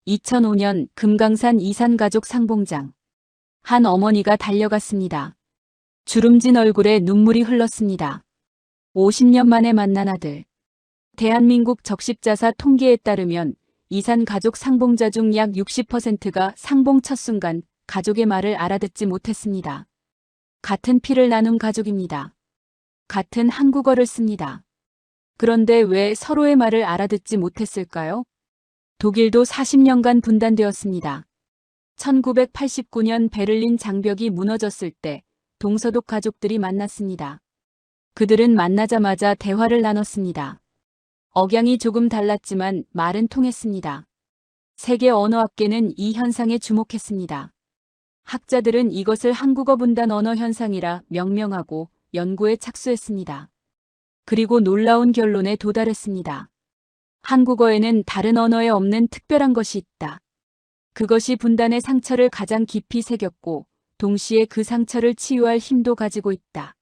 2005년 금강산 이산가족 상봉장. 한 어머니가 달려갔습니다. 주름진 얼굴에 눈물이 흘렀습니다. 50년 만에 만난 아들. 대한민국 적십자사 통계에 따르면 이산가족 상봉자 중 약 60%가 상봉 첫 순간 가족의 말을 알아듣지 못했습니다. 같은 피를 나눈 가족입니다. 같은 한국어를 씁니다. 그런데 왜 서로의 말을 알아듣지 못했을까요? 독일도 40년간 분단되었습니다. 1989년 베를린 장벽이 무너졌을 때 동서독 가족들이 만났습니다. 그들은 만나자마자 대화를 나눴습니다. 억양이 조금 달랐지만 말은 통했습니다. 세계 언어학계는 이 현상에 주목했습니다. 학자들은 이것을 한국어 분단 언어 현상이라 명명하고 연구에 착수했습니다. 그리고 놀라운 결론에 도달했습니다. 한국어에는 다른 언어에 없는 특별한 것이 있다. 그것이 분단의 상처를 가장 깊이 새겼고 동시에 그 상처를 치유할 힘도 가지고 있다.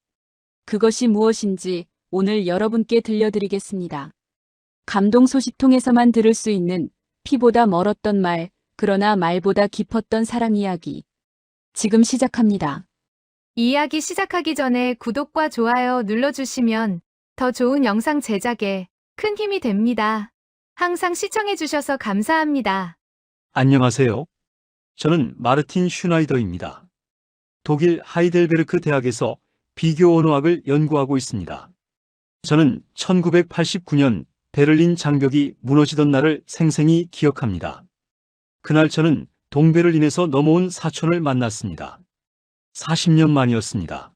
그것이 무엇인지 오늘 여러분께 들려드리겠습니다. 감동 소식통에서만 들을 수 있는 피보다 멀었던 말, 그러나 말보다 깊었던 사랑 이야기. 지금 시작합니다. 이야기 시작하기 전에 구독과 좋아요 눌러주시면 더 좋은 영상 제작에 큰 힘이 됩니다. 항상 시청해주셔서 감사합니다. 안녕하세요. 저는 마르틴 슈나이더입니다. 독일 하이델베르크 대학에서 비교 언어학을 연구하고 있습니다. 저는 1989년 베를린 장벽이 무너지던 날을 생생히 기억합니다. 그날 저는 동베를린에서 넘어온 사촌을 만났습니다. 40년 만이었습니다.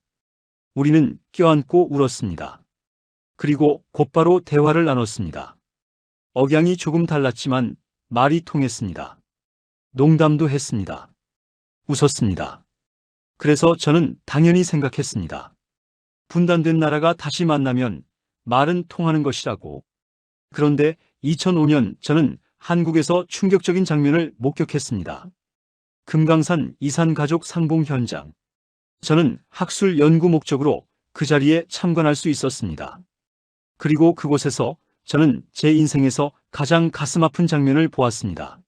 우리는 껴안고 울었습니다. 그리고 곧바로 대화를 나눴습니다. 억양이 조금 달랐지만 말이 통했습니다. 농담도 했습니다. 웃었습니다. 그래서 저는 당연히 생각했습니다. 분단된 나라가 다시 만나면 말은 통하는 것이라고. 그런데 2005년 저는 한국에서 충격적인 장면을 목격했습니다. 금강산 이산가족 상봉 현장. 저는 학술 연구 목적으로 그 자리에 참관할 수 있었습니다. 그리고 그곳에서 저는 제 인생에서 가장 가슴 아픈 장면을 보았습니다.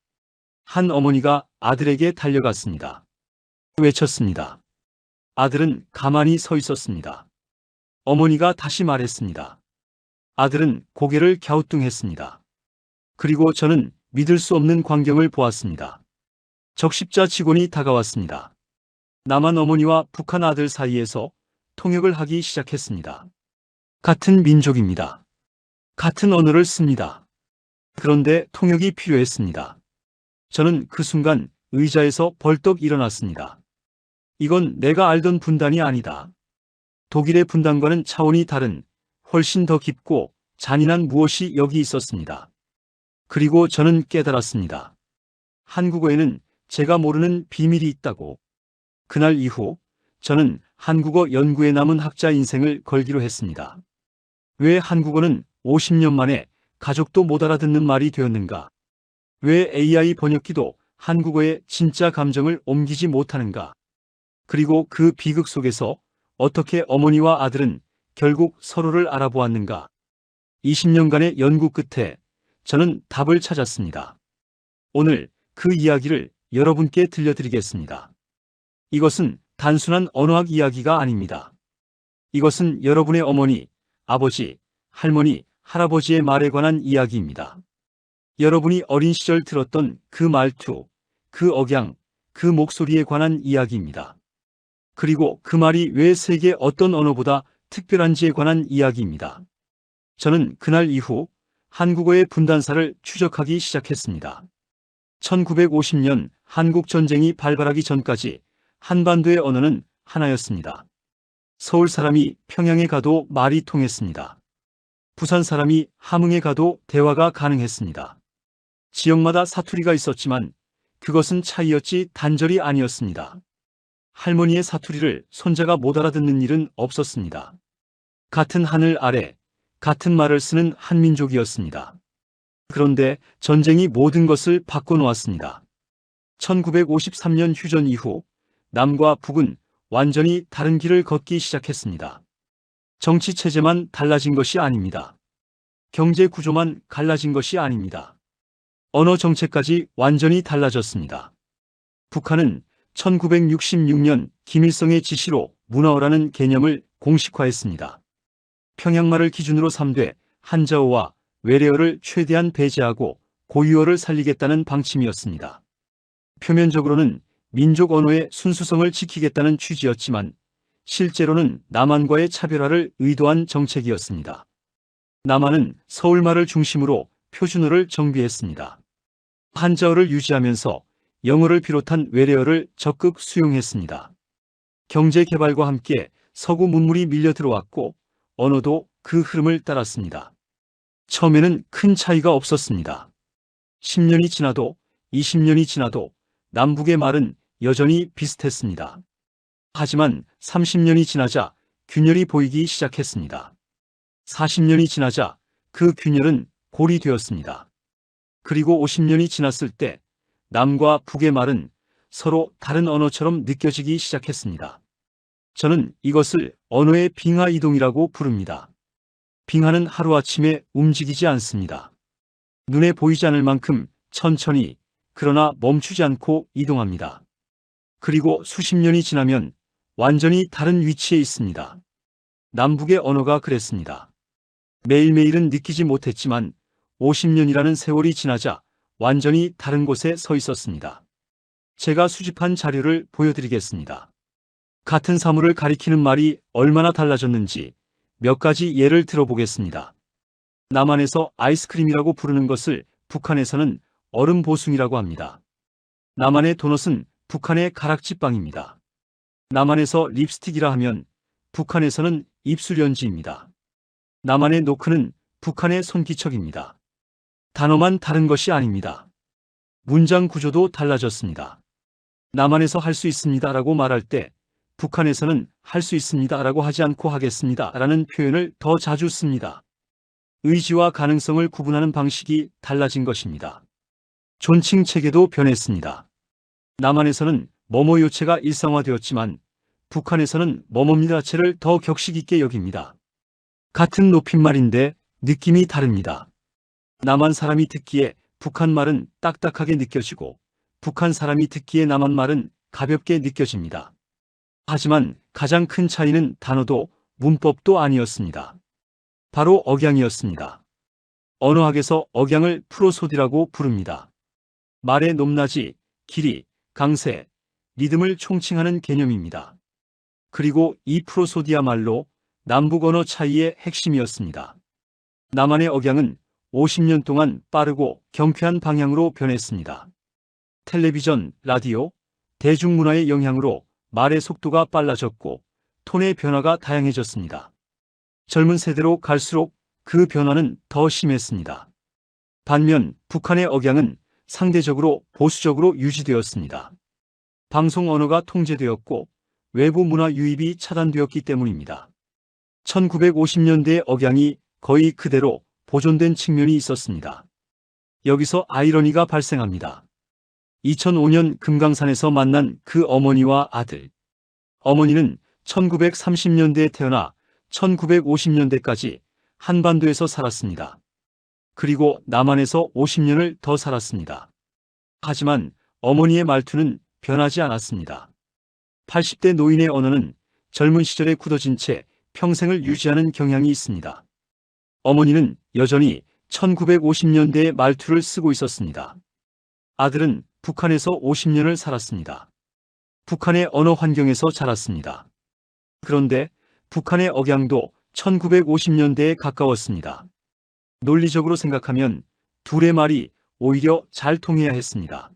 한 어머니가 아들에게 달려갔습니다. 외쳤습니다. 아들은 가만히 서 있었습니다. 어머니가 다시 말했습니다. 아들은 고개를 갸우뚱했습니다. 그리고 저는 믿을 수 없는 광경을 보았습니다. 적십자 직원이 다가왔습니다. 남한 어머니와 북한 아들 사이에서 통역을 하기 시작했습니다. 같은 민족입니다. 같은 언어를 씁니다. 그런데 통역이 필요했습니다. 저는 그 순간 의자에서 벌떡 일어났습니다. 이건 내가 알던 분단이 아니다. 독일의 분단과는 차원이 다른 훨씬 더 깊고 잔인한 무엇이 여기 있었습니다. 그리고 저는 깨달았습니다. 한국어에는 제가 모르는 비밀이 있다고. 그날 이후 저는 한국어 연구에 남은 학자 인생을 걸기로 했습니다. 왜 한국어는 50년 만에 가족도 못 알아듣는 말이 되었는가? 왜 AI 번역기도 한국어의 진짜 감정을 옮기지 못하는가? 그리고 그 비극 속에서 어떻게 어머니와 아들은 결국 서로를 알아보았는가? 20년간의 연구 끝에 저는 답을 찾았습니다. 오늘 그 이야기를 여러분께 들려드리겠습니다. 이것은 단순한 언어학 이야기가 아닙니다. 이것은 여러분의 어머니, 아버지, 할머니, 할아버지의 말에 관한 이야기입니다. 여러분이 어린 시절 들었던 그 말투, 그 억양, 그 목소리에 관한 이야기입니다. 그리고 그 말이 왜 세계 어떤 언어보다 특별한지에 관한 이야기입니다. 저는 그날 이후 한국어의 분단사를 추적하기 시작했습니다. 1950년 한국 전쟁이 발발하기 전까지 한반도의 언어는 하나였습니다. 서울 사람이 평양에 가도 말이 통했습니다. 부산 사람이 함흥에 가도 대화가 가능했습니다. 지역마다 사투리가 있었지만 그것은 차이였지 단절이 아니었습니다. 할머니의 사투리를 손자가 못 알아듣는 일은 없었습니다. 같은 하늘 아래 같은 말을 쓰는 한민족이었습니다. 그런데 전쟁이 모든 것을 바꿔놓았습니다. 1953년 휴전 이후 남과 북은 완전히 다른 길을 걷기 시작했습니다. 정치 체제만 달라진 것이 아닙니다. 경제 구조만 갈라진 것이 아닙니다. 언어 정책까지 완전히 달라졌습니다. 북한은 1966년 김일성의 지시로 문화어라는 개념을 공식화했습니다. 평양말을 기준으로 삼되 한자어와 외래어를 최대한 배제하고 고유어를 살리겠다는 방침이었습니다. 표면적으로는 민족 언어의 순수성을 지키겠다는 취지였지만 실제로는 남한과의 차별화를 의도한 정책이었습니다. 남한은 서울말을 중심으로 표준어를 정비했습니다. 한자어를 유지하면서 영어를 비롯한 외래어를 적극 수용했습니다. 경제 개발과 함께 서구 문물이 밀려 들어왔고 언어도 그 흐름을 따랐습니다. 처음에는 큰 차이가 없었습니다. 10년이 지나도 20년이 지나도 남북의 말은 여전히 비슷했습니다. 하지만 30년이 지나자 균열이 보이기 시작했습니다. 40년이 지나자 그 균열은 고리되었습니다. 그리고 50년이 지났을 때 남과 북의 말은 서로 다른 언어처럼 느껴지기 시작했습니다. 저는 이것을 언어의 빙하 이동이라고 부릅니다. 빙하는 하루아침에 움직이지 않습니다. 눈에 보이지 않을 만큼 천천히 그러나 멈추지 않고 이동합니다. 그리고 수십 년이 지나면 완전히 다른 위치에 있습니다. 남북의 언어가 그랬습니다. 매일매일은 느끼지 못했지만 50년이라는 세월이 지나자 완전히 다른 곳에 서 있었습니다. 제가 수집한 자료를 보여드리겠습니다. 같은 사물을 가리키는 말이 얼마나 달라졌는지 몇 가지 예를 들어보겠습니다. 남한에서 아이스크림이라고 부르는 것을 북한에서는 얼음 보숭이라고 합니다. 남한의 도넛은 북한의 가락지빵입니다. 남한에서 립스틱이라 하면 북한에서는 입술연지입니다. 남한의 노크는 북한의 손기척입니다. 단어만 다른 것이 아닙니다. 문장 구조도 달라졌습니다. 남한에서 할 수 있습니다라고 말할 때 북한에서는 할 수 있습니다라고 하지 않고 하겠습니다라는 표현을 더 자주 씁니다. 의지와 가능성을 구분하는 방식이 달라진 것입니다. 존칭 체계도 변했습니다. 남한에서는 뭐뭐 요체가 일상화되었지만 북한에서는 뭐뭐입니다 자체를 더 격식 있게 여깁니다. 같은 높임말인데 느낌이 다릅니다. 남한 사람이 듣기에 북한 말은 딱딱하게 느껴지고 북한 사람이 듣기에 남한 말은 가볍게 느껴집니다. 하지만 가장 큰 차이는 단어도 문법도 아니었습니다. 바로 억양이었습니다. 언어학에서 억양을 프로소디라고 부릅니다. 말의 높낮이, 길이, 강세, 리듬을 총칭하는 개념입니다. 그리고 이 프로소디야말로 남북 언어 차이의 핵심이었습니다. 남한의 억양은 50년 동안 빠르고 경쾌한 방향으로 변했습니다. 텔레비전, 라디오, 대중문화의 영향으로 말의 속도가 빨라졌고 톤의 변화가 다양해졌습니다. 젊은 세대로 갈수록 그 변화는 더 심했습니다. 반면 북한의 억양은 상대적으로 보수적으로 유지되었습니다. 방송 언어가 통제되었고 외부 문화 유입이 차단되었기 때문입니다. 1950년대의 억양이 거의 그대로 보존된 측면이 있었습니다. 여기서 아이러니가 발생합니다. 2005년 금강산에서 만난 그 어머니와 아들. 어머니는 1930년대에 태어나 1950년대까지 한반도에서 살았습니다. 그리고 남한에서 50년을 더 살았습니다. 하지만 어머니의 말투는 변하지 않았습니다. 80대 노인의 언어는 젊은 시절에 굳어진 채 평생을 유지하는 경향이 있습니다. 어머니는 여전히 1950년대의 말투를 쓰고 있었습니다. 아들은 북한에서 50년을 살았습니다. 북한의 언어 환경에서 자랐습니다. 그런데 북한의 억양도 1950년대에 가까웠습니다. 논리적으로 생각하면 둘의 말이 오히려 잘 통해야 했습니다.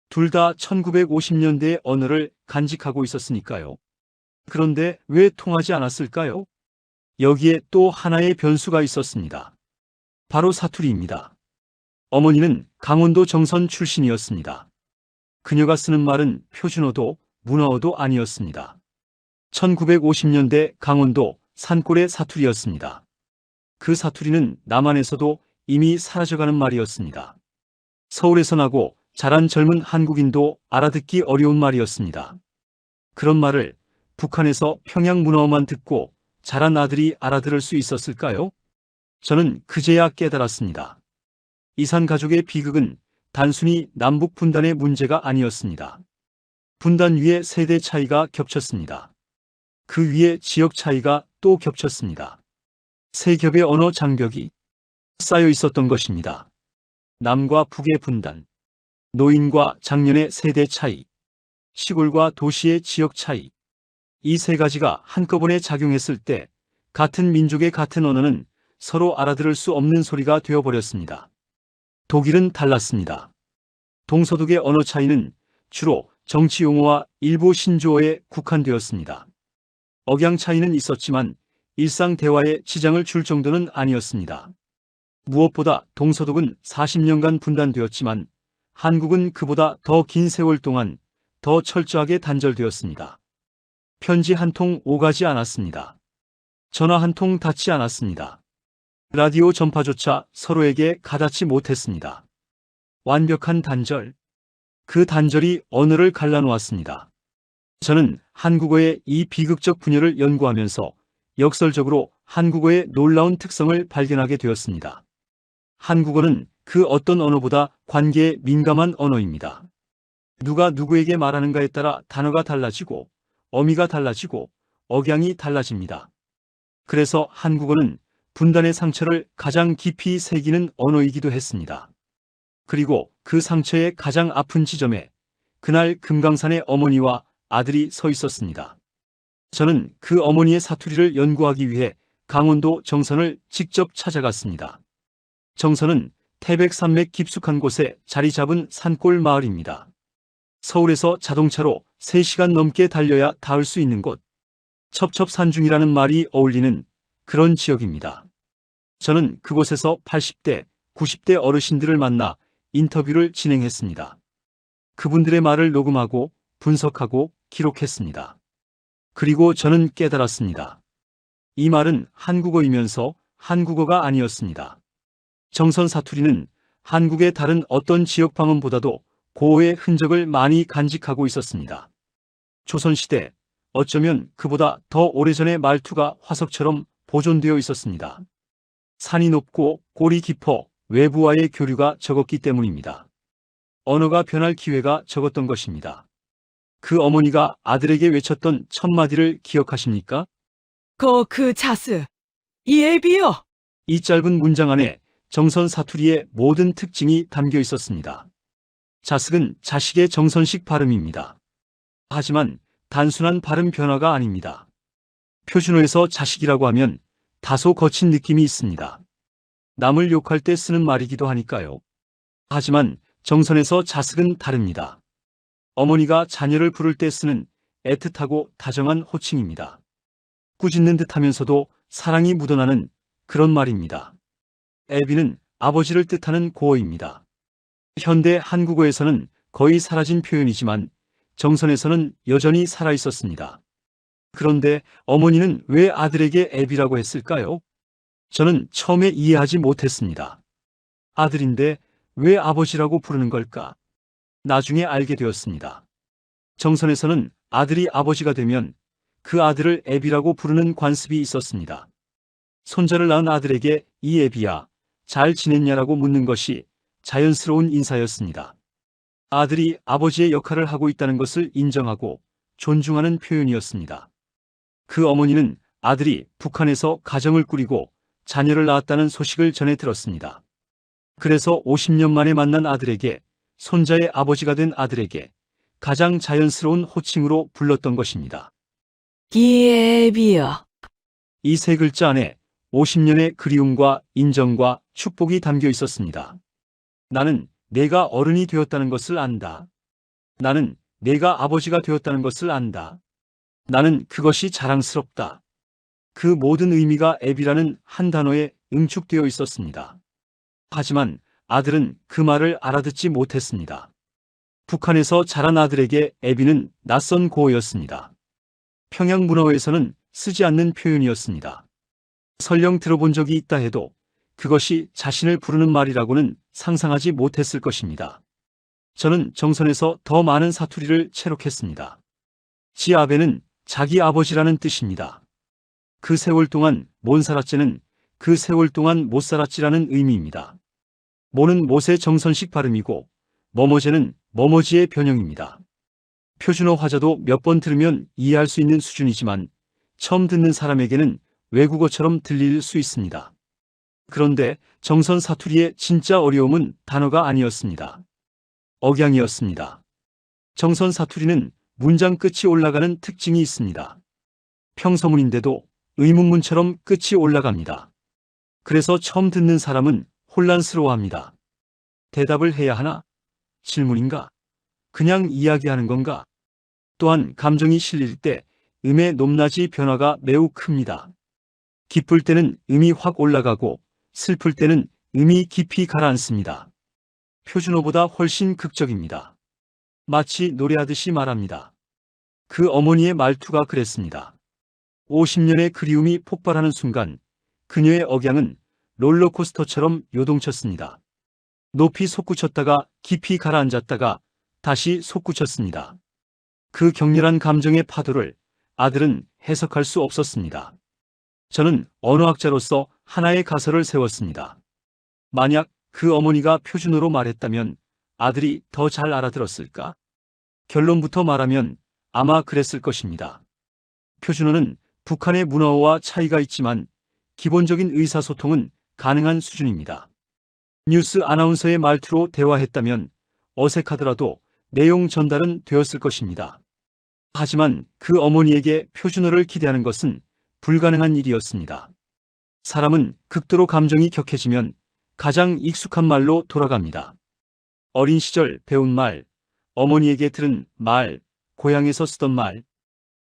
둘 다 1950년대의 언어를 간직하고 있었으니까요. 그런데 왜 통하지 않았을까요? 여기에 또 하나의 변수가 있었습니다. 바로 사투리입니다. 어머니는 강원도 정선 출신이었습니다. 그녀가 쓰는 말은 표준어도 문화어도 아니었습니다. 1950년대 강원도 산골의 사투리였습니다. 그 사투리는 남한에서도 이미 사라져가는 말이었습니다. 서울에서 나고 자란 젊은 한국인도 알아듣기 어려운 말이었습니다. 그런 말을 북한에서 평양 문화어만 듣고 자란 아들이 알아들을 수 있었을까요? 저는 그제야 깨달았습니다. 이산 가족의 비극은 단순히 남북 분단의 문제가 아니었습니다. 분단 위에 세대 차이가 겹쳤습니다. 그 위에 지역 차이가 또 겹쳤습니다. 세 겹의 언어 장벽이 쌓여 있었던 것입니다. 남과 북의 분단, 노인과 장년의 세대 차이, 시골과 도시의 지역 차이. 이 세 가지가 한꺼번에 작용했을 때 같은 민족의 같은 언어는 서로 알아들을 수 없는 소리가 되어버렸습니다. 독일은 달랐습니다. 동서독의 언어 차이는 주로 정치 용어와 일부 신조어에 국한되었습니다. 억양 차이는 있었지만 일상 대화에 지장을 줄 정도는 아니었습니다. 무엇보다 동서독은 40년간 분단되었지만 한국은 그보다 더 긴 세월 동안 더 철저하게 단절되었습니다. 편지 한 통 오가지 않았습니다. 전화 한 통 닿지 않았습니다. 라디오 전파조차 서로에게 가닿지 못했습니다. 완벽한 단절. 그 단절이 언어를 갈라놓았습니다. 저는 한국어의 이 비극적 분열을 연구하면서 역설적으로 한국어의 놀라운 특성을 발견하게 되었습니다. 한국어는 그 어떤 언어보다 관계에 민감한 언어입니다. 누가 누구에게 말하는가에 따라 단어가 달라지고 어미가 달라지고 억양이 달라집니다. 그래서 한국어는 분단의 상처를 가장 깊이 새기는 언어이기도 했습니다. 그리고 그 상처의 가장 아픈 지점에 그날 금강산의 어머니와 아들이 서 있었습니다. 저는 그 어머니의 사투리를 연구하기 위해 강원도 정선을 직접 찾아갔습니다. 정선은 태백산맥 깊숙한 곳에 자리 잡은 산골 마을입니다. 서울에서 자동차로 3시간 넘게 달려야 닿을 수 있는 곳. 첩첩산중이라는 말이 어울리는 그런 지역입니다. 저는 그곳에서 80대, 90대 어르신들을 만나 인터뷰를 진행했습니다. 그분들의 말을 녹음하고 분석하고 기록했습니다. 그리고 저는 깨달았습니다. 이 말은 한국어이면서 한국어가 아니었습니다. 정선 사투리는 한국의 다른 어떤 지역 방언보다도 고어의 흔적을 많이 간직하고 있었습니다. 조선시대, 어쩌면 그보다 더 오래전의 말투가 화석처럼 보존되어 있었습니다. 산이 높고 골이 깊어 외부와의 교류가 적었기 때문입니다. 언어가 변할 기회가 적었던 것입니다. 그 어머니가 아들에게 외쳤던 첫 마디를 기억하십니까? 그 자스, 이 애비여. 이 짧은 문장 안에 정선 사투리의 모든 특징이 담겨 있었습니다. 자식은 자식의 정선식 발음입니다. 하지만 단순한 발음 변화가 아닙니다. 표준어에서 자식이라고 하면 다소 거친 느낌이 있습니다. 남을 욕할 때 쓰는 말이기도 하니까요. 하지만 정선에서 자식은 다릅니다. 어머니가 자녀를 부를 때 쓰는 애틋하고 다정한 호칭입니다. 꾸짖는 듯하면서도 사랑이 묻어나는 그런 말입니다. 애비는 아버지를 뜻하는 고어입니다. 현대 한국어에서는 거의 사라진 표현이지만 정선에서는 여전히 살아있었습니다. 그런데 어머니는 왜 아들에게 애비라고 했을까요? 저는 처음에 이해하지 못했습니다. 아들인데 왜 아버지라고 부르는 걸까? 나중에 알게 되었습니다. 정선에서는 아들이 아버지가 되면 그 아들을 애비라고 부르는 관습이 있었습니다. 손자를 낳은 아들에게 이 애비야, 잘 지냈냐라고 묻는 것이 자연스러운 인사였습니다. 아들이 아버지의 역할을 하고 있다는 것을 인정하고 존중하는 표현이었습니다. 그 어머니는 아들이 북한에서 가정을 꾸리고 자녀를 낳았다는 소식을 전해 들었습니다. 그래서 50년 만에 만난 아들에게, 손자의 아버지가 된 아들에게 가장 자연스러운 호칭으로 불렀던 것입니다. 이 애비여. 이 세 글자 안에 50년의 그리움과 인정과 축복이 담겨 있었습니다. 나는 내가 어른이 되었다는 것을 안다. 나는 내가 아버지가 되었다는 것을 안다. 나는 그것이 자랑스럽다. 그 모든 의미가 애비라는 한 단어에 응축되어 있었습니다. 하지만 아들은 그 말을 알아듣지 못했습니다. 북한에서 자란 아들에게 애비는 낯선 고어였습니다. 평양 문어에서는 쓰지 않는 표현이었습니다. 설령 들어본 적이 있다 해도 그것이 자신을 부르는 말이라고는 상상하지 못했을 것입니다. 저는 정선에서 더 많은 사투리를 체록했습니다. 지아베는 자기 아버지라는 뜻입니다. 그 세월 동안 못 살았지는 그 세월 동안 못 살았지라는 의미입니다. 모는 못의 정선식 발음이고 머머제는 머머지의 변형입니다. 표준어 화자도 몇 번 들으면 이해할 수 있는 수준이지만 처음 듣는 사람에게는 외국어처럼 들릴 수 있습니다. 그런데 정선 사투리의 진짜 어려움은 단어가 아니었습니다. 억양이었습니다. 정선 사투리는 문장 끝이 올라가는 특징이 있습니다. 평서문인데도 의문문처럼 끝이 올라갑니다. 그래서 처음 듣는 사람은 혼란스러워합니다. 대답을 해야 하나? 질문인가? 그냥 이야기하는 건가? 또한 감정이 실릴 때 음의 높낮이 변화가 매우 큽니다. 기쁠 때는 음이 확 올라가고 슬플 때는 음이 깊이 가라앉습니다. 표준어보다 훨씬 극적입니다. 마치 노래하듯이 말합니다. 그 어머니의 말투가 그랬습니다. 50년의 그리움이 폭발하는 순간 그녀의 억양은 롤러코스터처럼 요동쳤습니다. 높이 솟구쳤다가 깊이 가라앉았다가 다시 솟구쳤습니다. 그 격렬한 감정의 파도를 아들은 해석할 수 없었습니다. 저는 언어학자로서 하나의 가설을 세웠습니다. 만약 그 어머니가 표준어로 말했다면 아들이 더 잘 알아들었을까? 결론부터 말하면 아마 그랬을 것입니다. 표준어는 북한의 문화어와 차이가 있지만 기본적인 의사소통은 가능한 수준입니다. 뉴스 아나운서의 말투로 대화했다면 어색하더라도 내용 전달은 되었을 것입니다. 하지만 그 어머니에게 표준어를 기대하는 것은 불가능한 일이었습니다. 사람은 극도로 감정이 격해지면 가장 익숙한 말로 돌아갑니다. 어린 시절 배운 말, 어머니에게 들은 말, 고향에서 쓰던 말,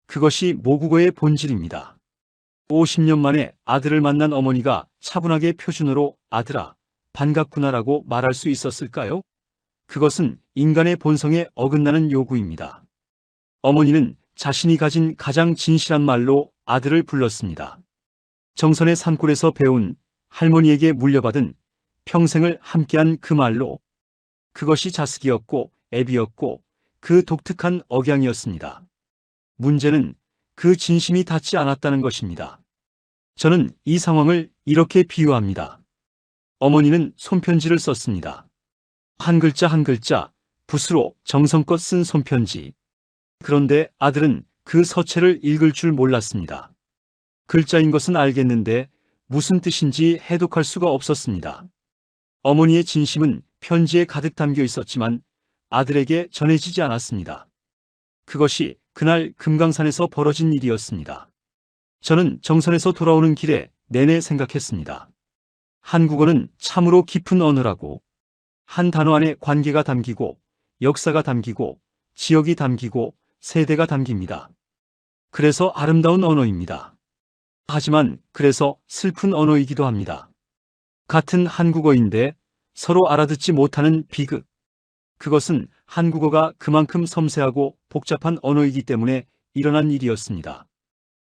그것이 모국어의 본질입니다. 50년 만에 아들을 만난 어머니가 차분하게 표준어로 아들아, 반갑구나라고 말할 수 있었을까요? 그것은 인간의 본성에 어긋나는 요구입니다. 어머니는 자신이 가진 가장 진실한 말로 아들을 불렀습니다. 정선의 산골에서 배운 할머니에게 물려받은 평생을 함께한 그 말로 그것이 자숙이었고 애비였고 그 독특한 억양이었습니다. 문제는 그 진심이 닿지 않았다는 것입니다. 저는 이 상황을 이렇게 비유합니다. 어머니는 손편지를 썼습니다. 한 글자 한 글자 붓으로 정성껏 쓴 손편지. 그런데 아들은 그 서체를 읽을 줄 몰랐습니다. 글자인 것은 알겠는데 무슨 뜻인지 해독할 수가 없었습니다. 어머니의 진심은 편지에 가득 담겨 있었지만 아들에게 전해지지 않았습니다. 그것이 그날 금강산에서 벌어진 일이었습니다. 저는 정선에서 돌아오는 길에 내내 생각했습니다. 한국어는 참으로 깊은 언어라고. 한 단어 안에 관계가 담기고 역사가 담기고 지역이 담기고 세대가 담깁니다. 그래서 아름다운 언어입니다. 하지만 그래서 슬픈 언어이기도 합니다. 같은 한국어인데 서로 알아듣지 못하는 비극. 그것은 한국어가 그만큼 섬세하고 복잡한 언어이기 때문에 일어난 일이었습니다.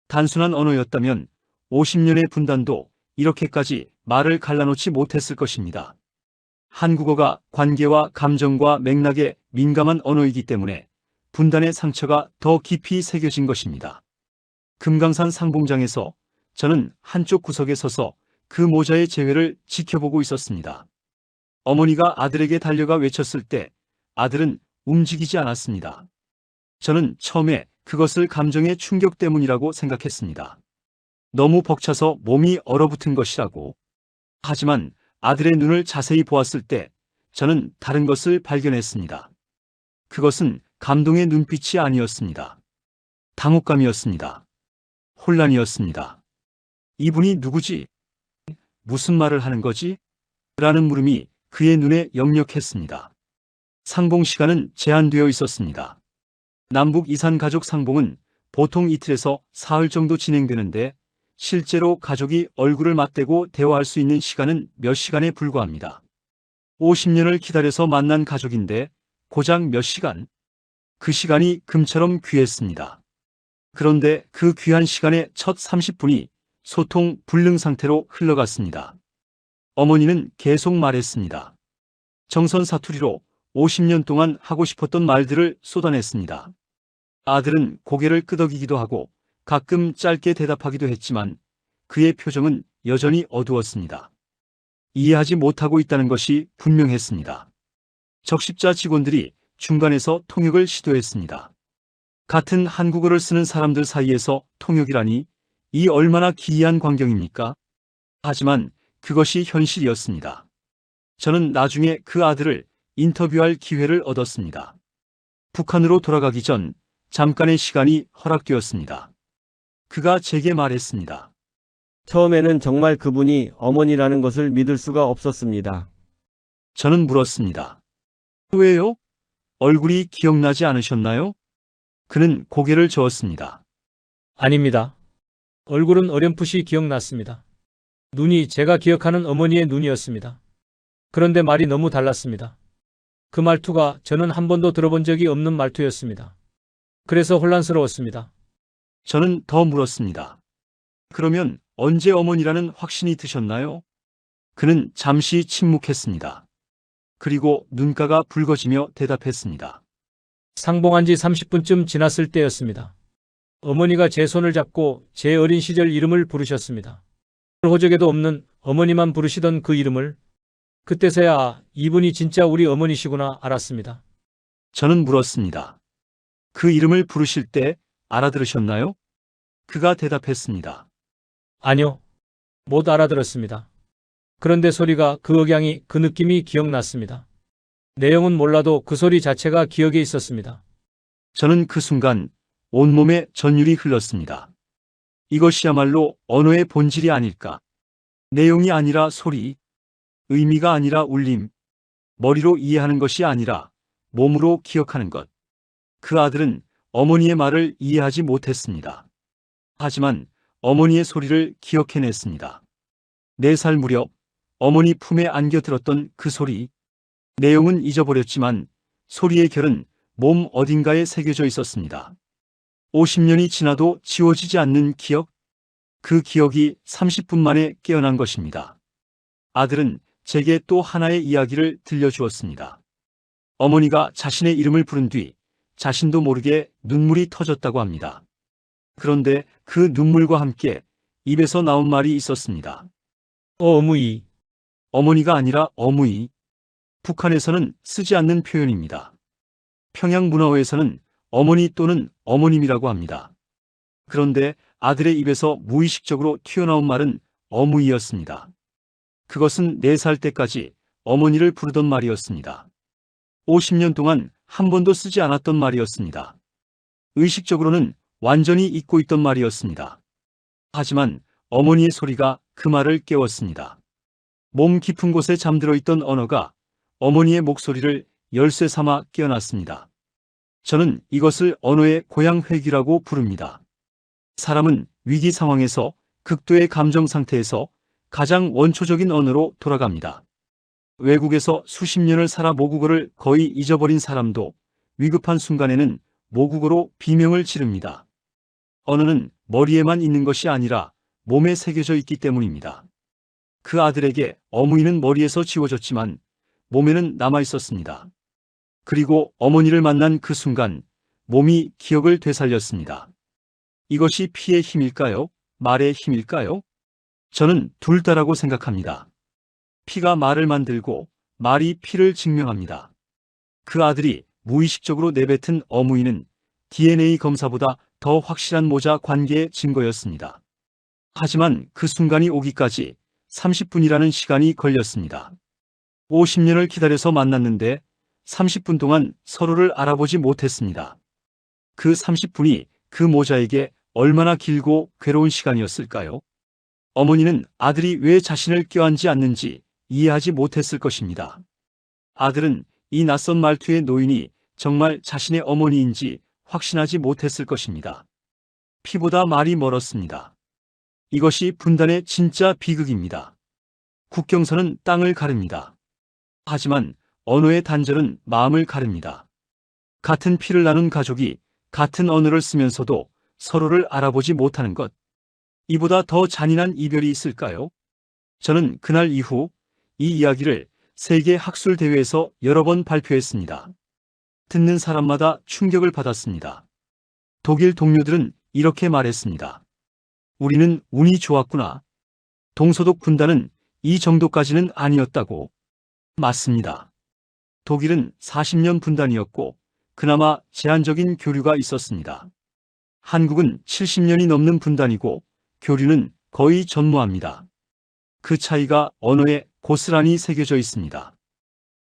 단순한 언어였다면 50년의 분단도 이렇게까지 말을 갈라놓지 못했을 것입니다. 한국어가 관계와 감정과 맥락에 민감한 언어이기 때문에 분단의 상처가 더 깊이 새겨진 것입니다. 금강산 상봉장에서 저는 한쪽 구석에 서서 그 모자의 재회를 지켜보고 있었습니다. 어머니가 아들에게 달려가 외쳤을 때 아들은 움직이지 않았습니다. 저는 처음에 그것을 감정의 충격 때문이라고 생각했습니다. 너무 벅차서 몸이 얼어붙은 것이라고. 하지만 아들의 눈을 자세히 보았을 때 저는 다른 것을 발견했습니다. 그것은 감동의 눈빛이 아니었습니다. 당혹감이었습니다. 혼란이었습니다. 이분이 누구지? 무슨 말을 하는 거지? 라는 물음이 그의 눈에 역력했습니다. 상봉 시간은 제한되어 있었습니다. 남북 이산 가족 상봉은 보통 이틀에서 사흘 정도 진행되는데 실제로 가족이 얼굴을 맞대고 대화할 수 있는 시간은 몇 시간에 불과합니다. 50년을 기다려서 만난 가족인데 고작 몇 시간? 그 시간이 금처럼 귀했습니다. 그런데 그 귀한 시간의 첫 30분이 소통 불능 상태로 흘러갔습니다. 어머니는 계속 말했습니다. 정선 사투리로 50년 동안 하고 싶었던 말들을 쏟아냈습니다. 아들은 고개를 끄덕이기도 하고 가끔 짧게 대답하기도 했지만 그의 표정은 여전히 어두웠습니다. 이해하지 못하고 있다는 것이 분명했습니다. 적십자 직원들이 중간에서 통역을 시도했습니다. 같은 한국어를 쓰는 사람들 사이에서 통역이라니 이 얼마나 기이한 광경입니까? 하지만 그것이 현실이었습니다. 저는 나중에 그 아들을 인터뷰할 기회를 얻었습니다. 북한으로 돌아가기 전 잠깐의 시간이 허락되었습니다. 그가 제게 말했습니다. 처음에는 정말 그분이 어머니라는 것을 믿을 수가 없었습니다. 저는 물었습니다. 왜요? 얼굴이 기억나지 않으셨나요? 그는 고개를 저었습니다. 아닙니다. 얼굴은 어렴풋이 기억났습니다. 눈이 제가 기억하는 어머니의 눈이었습니다. 그런데 말이 너무 달랐습니다. 그 말투가 저는 한 번도 들어본 적이 없는 말투였습니다. 그래서 혼란스러웠습니다. 저는 더 물었습니다. 그러면 언제 어머니라는 확신이 드셨나요? 그는 잠시 침묵했습니다. 그리고 눈가가 붉어지며 대답했습니다. 상봉한 지 30분쯤 지났을 때였습니다. 어머니가 제 손을 잡고 제 어린 시절 이름을 부르셨습니다. 호적에도 없는 어머니만 부르시던 그 이름을 그때서야 이분이 진짜 우리 어머니시구나 알았습니다. 저는 물었습니다. 그 이름을 부르실 때 알아들으셨나요? 그가 대답했습니다. 아니요. 못 알아들었습니다. 그런데 소리가 그 억양이 그 느낌이 기억났습니다. 내용은 몰라도 그 소리 자체가 기억에 있었습니다. 저는 그 순간 온몸에 전율이 흘렀습니다. 이것이야말로 언어의 본질이 아닐까. 내용이 아니라 소리, 의미가 아니라 울림, 머리로 이해하는 것이 아니라 몸으로 기억하는 것. 그 아들은 어머니의 말을 이해하지 못했습니다. 하지만 어머니의 소리를 기억해냈습니다. 4살 무렵 어머니 품에 안겨들었던 그 소리. 내용은 잊어버렸지만 소리의 결은 몸 어딘가에 새겨져 있었습니다. 50년이 지나도 지워지지 않는 기억? 그 기억이 30분 만에 깨어난 것입니다. 아들은 제게 또 하나의 이야기를 들려주었습니다. 어머니가 자신의 이름을 부른 뒤 자신도 모르게 눈물이 터졌다고 합니다. 그런데 그 눈물과 함께 입에서 나온 말이 있었습니다. 어무이. 어머니가 아니라 어무이. 북한에서는 쓰지 않는 표현입니다. 평양 문화어에서는 어머니 또는 어머님이라고 합니다. 그런데 아들의 입에서 무의식적으로 튀어나온 말은 어무이였습니다. 그것은 4살 때까지 어머니를 부르던 말이었습니다. 50년 동안 한 번도 쓰지 않았던 말이었습니다. 의식적으로는 완전히 잊고 있던 말이었습니다. 하지만 어머니의 소리가 그 말을 깨웠습니다. 몸 깊은 곳에 잠들어 있던 언어가 어머니의 목소리를 열쇠 삼아 깨어났습니다. 저는 이것을 언어의 고향 회귀라고 부릅니다. 사람은 위기 상황에서 극도의 감정 상태에서 가장 원초적인 언어로 돌아갑니다. 외국에서 수십 년을 살아 모국어를 거의 잊어버린 사람도 위급한 순간에는 모국어로 비명을 지릅니다. 언어는 머리에만 있는 것이 아니라 몸에 새겨져 있기 때문입니다. 그 아들에게 어무이는 머리에서 지워졌지만 몸에는 남아 있었습니다. 그리고 어머니를 만난 그 순간 몸이 기억을 되살렸습니다. 이것이 피의 힘일까요? 말의 힘일까요? 저는 둘 다라고 생각합니다. 피가 말을 만들고 말이 피를 증명합니다. 그 아들이 무의식적으로 내뱉은 어무이는 DNA 검사보다 더 확실한 모자 관계의 증거였습니다. 하지만 그 순간이 오기까지 30분이라는 시간이 걸렸습니다. 50년을 기다려서 만났는데 30분 동안 서로를 알아보지 못했습니다. 그 30분이 그 모자에게 얼마나 길고 괴로운 시간이었을까요? 어머니는 아들이 왜 자신을 껴안지 않는지 이해하지 못했을 것입니다. 아들은 이 낯선 말투의 노인이 정말 자신의 어머니인지 확신하지 못했을 것입니다. 피보다 말이 멀었습니다. 이것이 분단의 진짜 비극입니다. 국경선은 땅을 가릅니다. 하지만 언어의 단절은 마음을 가릅니다. 같은 피를 나눈 가족이 같은 언어를 쓰면서도 서로를 알아보지 못하는 것. 이보다 더 잔인한 이별이 있을까요? 저는 그날 이후 이 이야기를 세계 학술 대회에서 여러 번 발표했습니다. 듣는 사람마다 충격을 받았습니다. 독일 동료들은 이렇게 말했습니다. 우리는 운이 좋았구나. 동서독 분단은 이 정도까지는 아니었다고. 맞습니다. 독일은 40년 분단이었고 그나마 제한적인 교류가 있었습니다. 한국은 70년이 넘는 분단이고 교류는 거의 전무합니다. 그 차이가 언어에 고스란히 새겨져 있습니다.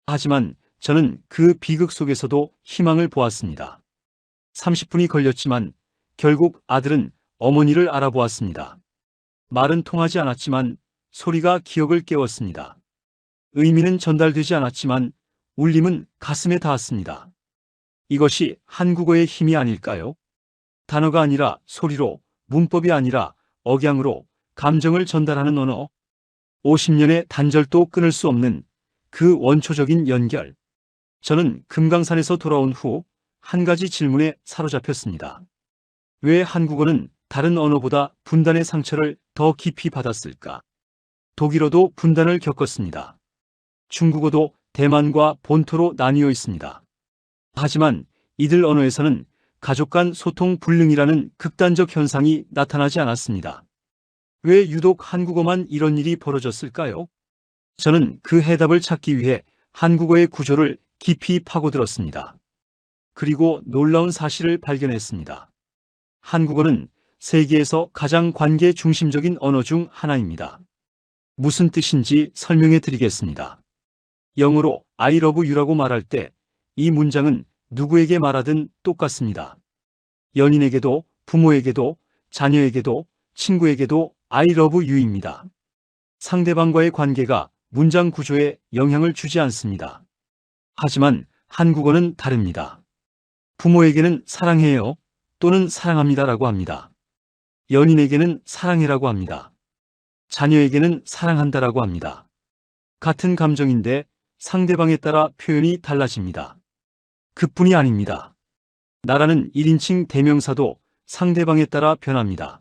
하지만 저는 그 비극 속에서도 희망을 보았습니다. 30분이 걸렸지만 결국 아들은 어머니를 알아보았습니다. 말은 통하지 않았지만 소리가 기억을 깨웠습니다. 의미는 전달되지 않았지만 울림은 가슴에 닿았습니다. 이것이 한국어의 힘이 아닐까요? 단어가 아니라 소리로, 문법이 아니라 억양으로 감정을 전달하는 언어. 50년의 단절도 끊을 수 없는 그 원초적인 연결. 저는 금강산에서 돌아온 후 한 가지 질문에 사로잡혔습니다. 왜 한국어는 다른 언어보다 분단의 상처를 더 깊이 받았을까? 독일어도 분단을 겪었습니다. 중국어도 대만과 본토로 나뉘어 있습니다. 하지만 이들 언어에서는 가족 간 소통 불능이라는 극단적 현상이 나타나지 않았습니다. 왜 유독 한국어만 이런 일이 벌어졌을까요? 저는 그 해답을 찾기 위해 한국어의 구조를 깊이 파고들었습니다. 그리고 놀라운 사실을 발견했습니다. 한국어는 세계에서 가장 관계 중심적인 언어 중 하나입니다. 무슨 뜻인지 설명해 드리겠습니다. 영어로 I love you라고 말할 때 이 문장은 누구에게 말하든 똑같습니다. 연인에게도, 부모에게도, 자녀에게도, 친구에게도 I love you입니다. 상대방과의 관계가 문장 구조에 영향을 주지 않습니다. 하지만 한국어는 다릅니다. 부모에게는 사랑해요 또는 사랑합니다라고 합니다. 연인에게는 사랑해라고 합니다. 자녀에게는 사랑한다라고 합니다. 같은 감정인데 상대방에 따라 표현이 달라집니다. 그뿐이 아닙니다. 나라는 1인칭 대명사도 상대방에 따라 변합니다.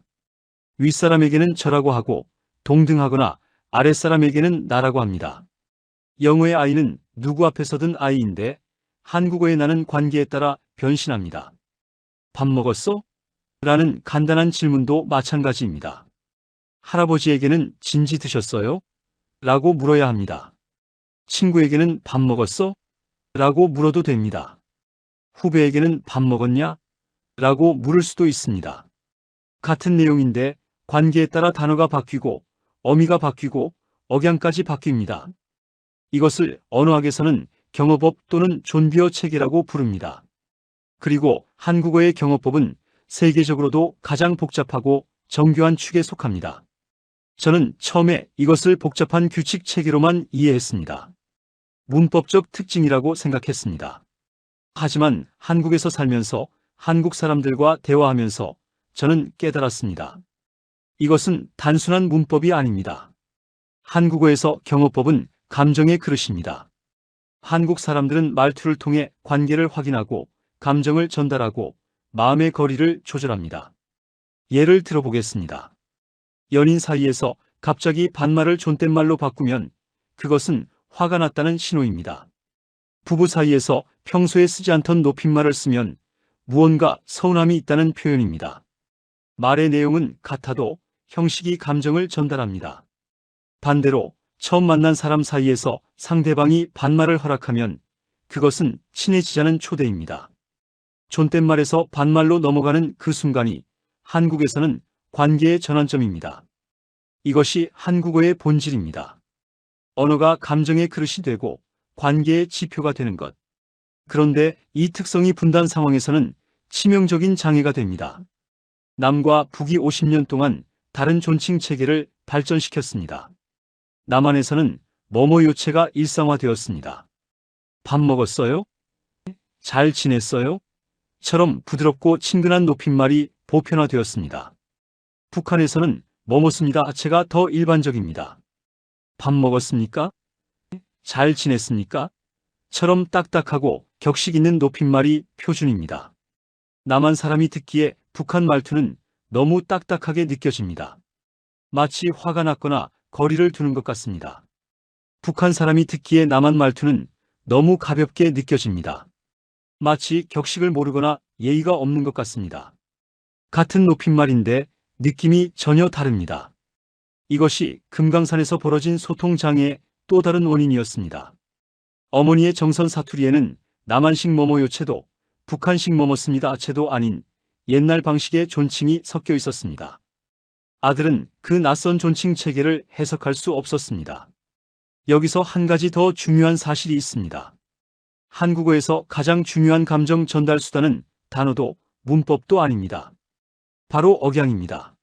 윗사람에게는 저라고 하고 동등하거나 아랫사람에게는 나라고 합니다. 영어의 I는 누구 앞에서든 I인데 한국어의 나는 관계에 따라 변신합니다. 밥 먹었어? 라는 간단한 질문도 마찬가지입니다. 할아버지에게는 진지 드셨어요? 라고 물어야 합니다. 친구에게는 밥 먹었어? 라고 물어도 됩니다. 후배에게는 밥 먹었냐? 라고 물을 수도 있습니다. 같은 내용인데 관계에 따라 단어가 바뀌고 어미가 바뀌고 억양까지 바뀝니다. 이것을 언어학에서는 경어법 또는 존비어 체계라고 부릅니다. 그리고 한국어의 경어법은 세계적으로도 가장 복잡하고 정교한 축에 속합니다. 저는 처음에 이것을 복잡한 규칙 체계로만 이해했습니다. 문법적 특징이라고 생각했습니다. 하지만 한국에서 살면서 한국 사람들과 대화하면서 저는 깨달았습니다. 이것은 단순한 문법이 아닙니다. 한국어에서 경어법은 감정의 그릇입니다. 한국 사람들은 말투를 통해 관계를 확인하고 감정을 전달하고 마음의 거리를 조절합니다. 예를 들어보겠습니다. 연인 사이에서 갑자기 반말을 존댓말로 바꾸면 그것은 화가 났다는 신호입니다. 부부 사이에서 평소에 쓰지 않던 높임말을 쓰면 무언가 서운함이 있다는 표현입니다. 말의 내용은 같아도 형식이 감정을 전달합니다. 반대로 처음 만난 사람 사이에서 상대방이 반말을 허락하면 그것은 친해지자는 초대입니다. 존댓말에서 반말로 넘어가는 그 순간이 한국에서는 관계의 전환점입니다. 이것이 한국어의 본질입니다. 언어가 감정의 그릇이 되고 관계의 지표가 되는 것. 그런데 이 특성이 분단 상황에서는 치명적인 장애가 됩니다. 남과 북이 50년 동안 다른 존칭 체계를 발전시켰습니다. 남한에서는 뭐뭐 요체가 일상화되었습니다. 밥 먹었어요? 잘 지냈어요? 처럼 부드럽고 친근한 높임말이 보편화되었습니다. 북한에서는 뭐뭐습니다 하체가 더 일반적입니다. 밥 먹었습니까? 잘 지냈습니까? 처럼 딱딱하고 격식 있는 높임말이 표준입니다. 남한 사람이 듣기에 북한 말투는 너무 딱딱하게 느껴집니다. 마치 화가 났거나 거리를 두는 것 같습니다. 북한 사람이 듣기에 남한 말투는 너무 가볍게 느껴집니다. 마치 격식을 모르거나 예의가 없는 것 같습니다. 같은 높임말인데 느낌이 전혀 다릅니다. 이것이 금강산에서 벌어진 소통 장애의 또 다른 원인이었습니다. 어머니의 정선 사투리에는 남한식 뭐뭐 요체도 북한식 뭐뭐 씁니다 체도 아닌 옛날 방식의 존칭이 섞여 있었습니다. 아들은 그 낯선 존칭 체계를 해석할 수 없었습니다. 여기서 한 가지 더 중요한 사실이 있습니다. 한국어에서 가장 중요한 감정 전달 수단은 단어도 문법도 아닙니다. 바로 억양입니다.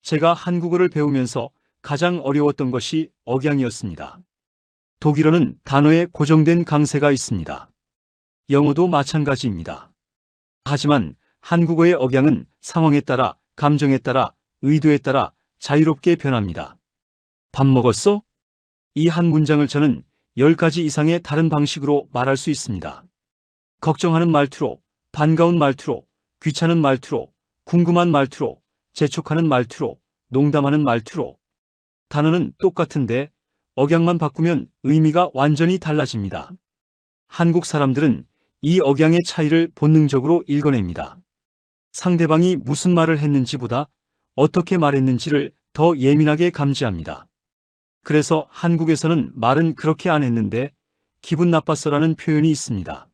제가 한국어를 배우면서 가장 어려웠던 것이 억양이었습니다. 독일어는 단어에 고정된 강세가 있습니다. 영어도 마찬가지입니다. 하지만 한국어의 억양은 상황에 따라, 감정에 따라, 의도에 따라 자유롭게 변합니다. 밥 먹었어? 이 한 문장을 저는 10가지 이상의 다른 방식으로 말할 수 있습니다. 걱정하는 말투로, 반가운 말투로, 귀찮은 말투로, 궁금한 말투로, 재촉하는 말투로, 농담하는 말투로. 단어는 똑같은데 억양만 바꾸면 의미가 완전히 달라집니다. 한국 사람들은 이 억양의 차이를 본능적으로 읽어냅니다. 상대방이 무슨 말을 했는지보다 어떻게 말했는지를 더 예민하게 감지합니다. 그래서 한국에서는 말은 그렇게 안 했는데 기분 나빴어라는 표현이 있습니다.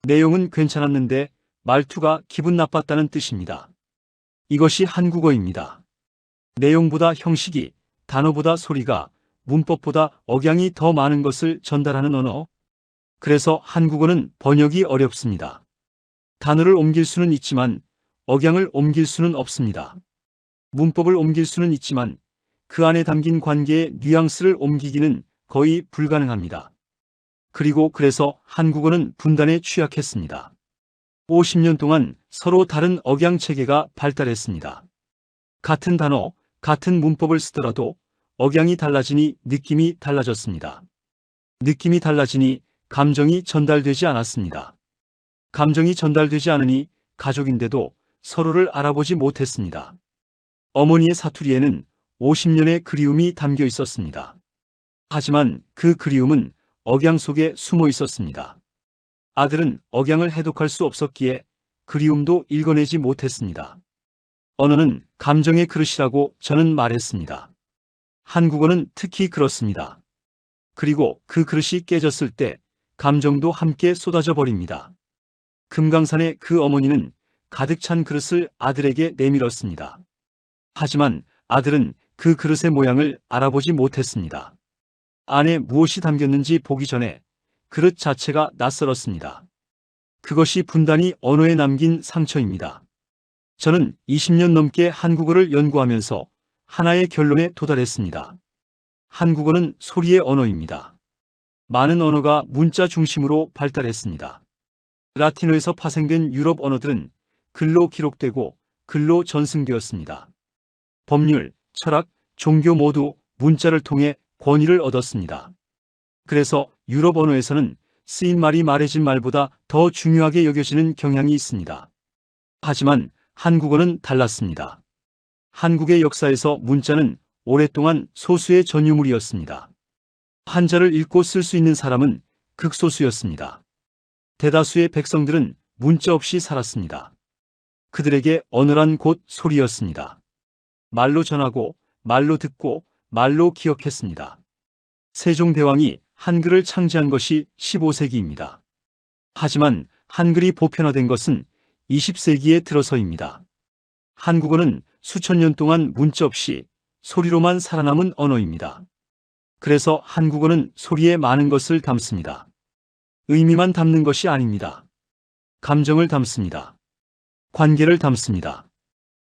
내용은 괜찮았는데 말투가 기분 나빴다는 뜻입니다. 이것이 한국어입니다. 내용보다 형식이, 단어보다 소리가, 문법보다 억양이 더 많은 것을 전달하는 언어. 그래서 한국어는 번역이 어렵습니다. 단어를 옮길 수는 있지만 억양을 옮길 수는 없습니다. 문법을 옮길 수는 있지만 그 안에 담긴 관계의 뉘앙스를 옮기기는 거의 불가능합니다. 그래서 한국어는 분단에 취약했습니다. 50년 동안 서로 다른 억양 체계가 발달했습니다. 같은 단어, 같은 문법을 쓰더라도 억양이 달라지니 느낌이 달라졌습니다. 느낌이 달라지니 감정이 전달되지 않았습니다. 감정이 전달되지 않으니 가족인데도 서로를 알아보지 못했습니다. 어머니의 사투리에는 50년의 그리움이 담겨 있었습니다. 하지만 그 그리움은 억양 속에 숨어 있었습니다. 아들은 억양을 해독할 수 없었기에 그리움도 읽어내지 못했습니다. 언어는 감정의 그릇이라고 저는 말했습니다. 한국어는 특히 그렇습니다. 그리고 그 그릇이 깨졌을 때 감정도 함께 쏟아져 버립니다. 금강산의 그 어머니는 가득 찬 그릇을 아들에게 내밀었습니다. 하지만 아들은 그 그릇의 모양을 알아보지 못했습니다. 안에 무엇이 담겼는지 보기 전에 그릇 자체가 낯설었습니다. 그것이 분단이 언어에 남긴 상처입니다. 저는 20년 넘게 한국어를 연구하면서 하나의 결론에 도달했습니다. 한국어는 소리의 언어입니다. 많은 언어가 문자 중심으로 발달했습니다. 라틴어에서 파생된 유럽 언어들은 글로 기록되고 글로 전승되었습니다. 법률, 철학, 종교 모두 문자를 통해 권위를 얻었습니다. 그래서 유럽 언어에서는 쓰인 말이 말해진 말보다 더 중요하게 여겨지는 경향이 있습니다. 하지만 한국어는 달랐습니다. 한국의 역사에서 문자는 오랫동안 소수의 전유물이었습니다. 한자를 읽고 쓸 수 있는 사람은 극소수였습니다. 대다수의 백성들은 문자 없이 살았습니다. 그들에게 언어란 곧 소리였습니다. 말로 전하고, 말로 듣고, 말로 기억했습니다. 세종대왕이 한글을 창제한 것이 15세기입니다. 하지만 한글이 보편화된 것은 20세기에 들어서입니다. 한국어는 수천 년 동안 문자 없이 소리로만 살아남은 언어입니다. 그래서 한국어는 소리에 많은 것을 담습니다. 의미만 담는 것이 아닙니다. 감정을 담습니다. 관계를 담습니다.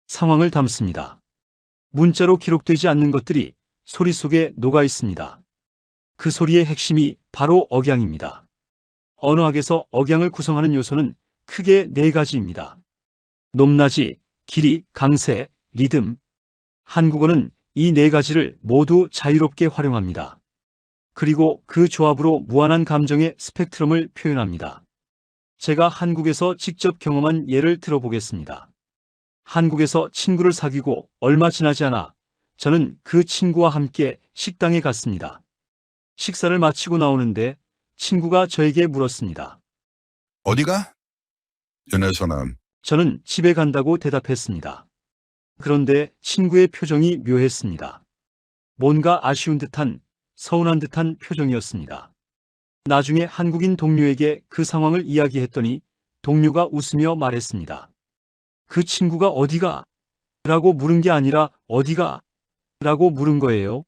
상황을 담습니다. 문자로 기록되지 않는 것들이 소리 속에 녹아 있습니다. 그 소리의 핵심이 바로 억양입니다. 언어학에서 억양을 구성하는 요소는 크게 4가지입니다. 높낮이, 길이, 강세, 리듬. 한국어는 이 4가지를 모두 자유롭게 활용합니다. 그리고 그 조합으로 무한한 감정의 스펙트럼을 표현합니다. 제가 한국에서 직접 경험한 예를 들어보겠습니다. 한국에서 친구를 사귀고 얼마 지나지 않아 저는 그 친구와 함께 식당에 갔습니다. 식사를 마치고 나오는데 친구가 저에게 물었습니다. 어디가? 연애선언. 저는 집에 간다고 대답했습니다. 그런데 친구의 표정이 묘했습니다. 뭔가 아쉬운 듯한, 서운한 듯한 표정이었습니다. 나중에 한국인 동료에게 그 상황을 이야기했더니 동료가 웃으며 말했습니다. 그 친구가 어디가? 라고 물은 게 아니라 어디가? 라고 물은 거예요.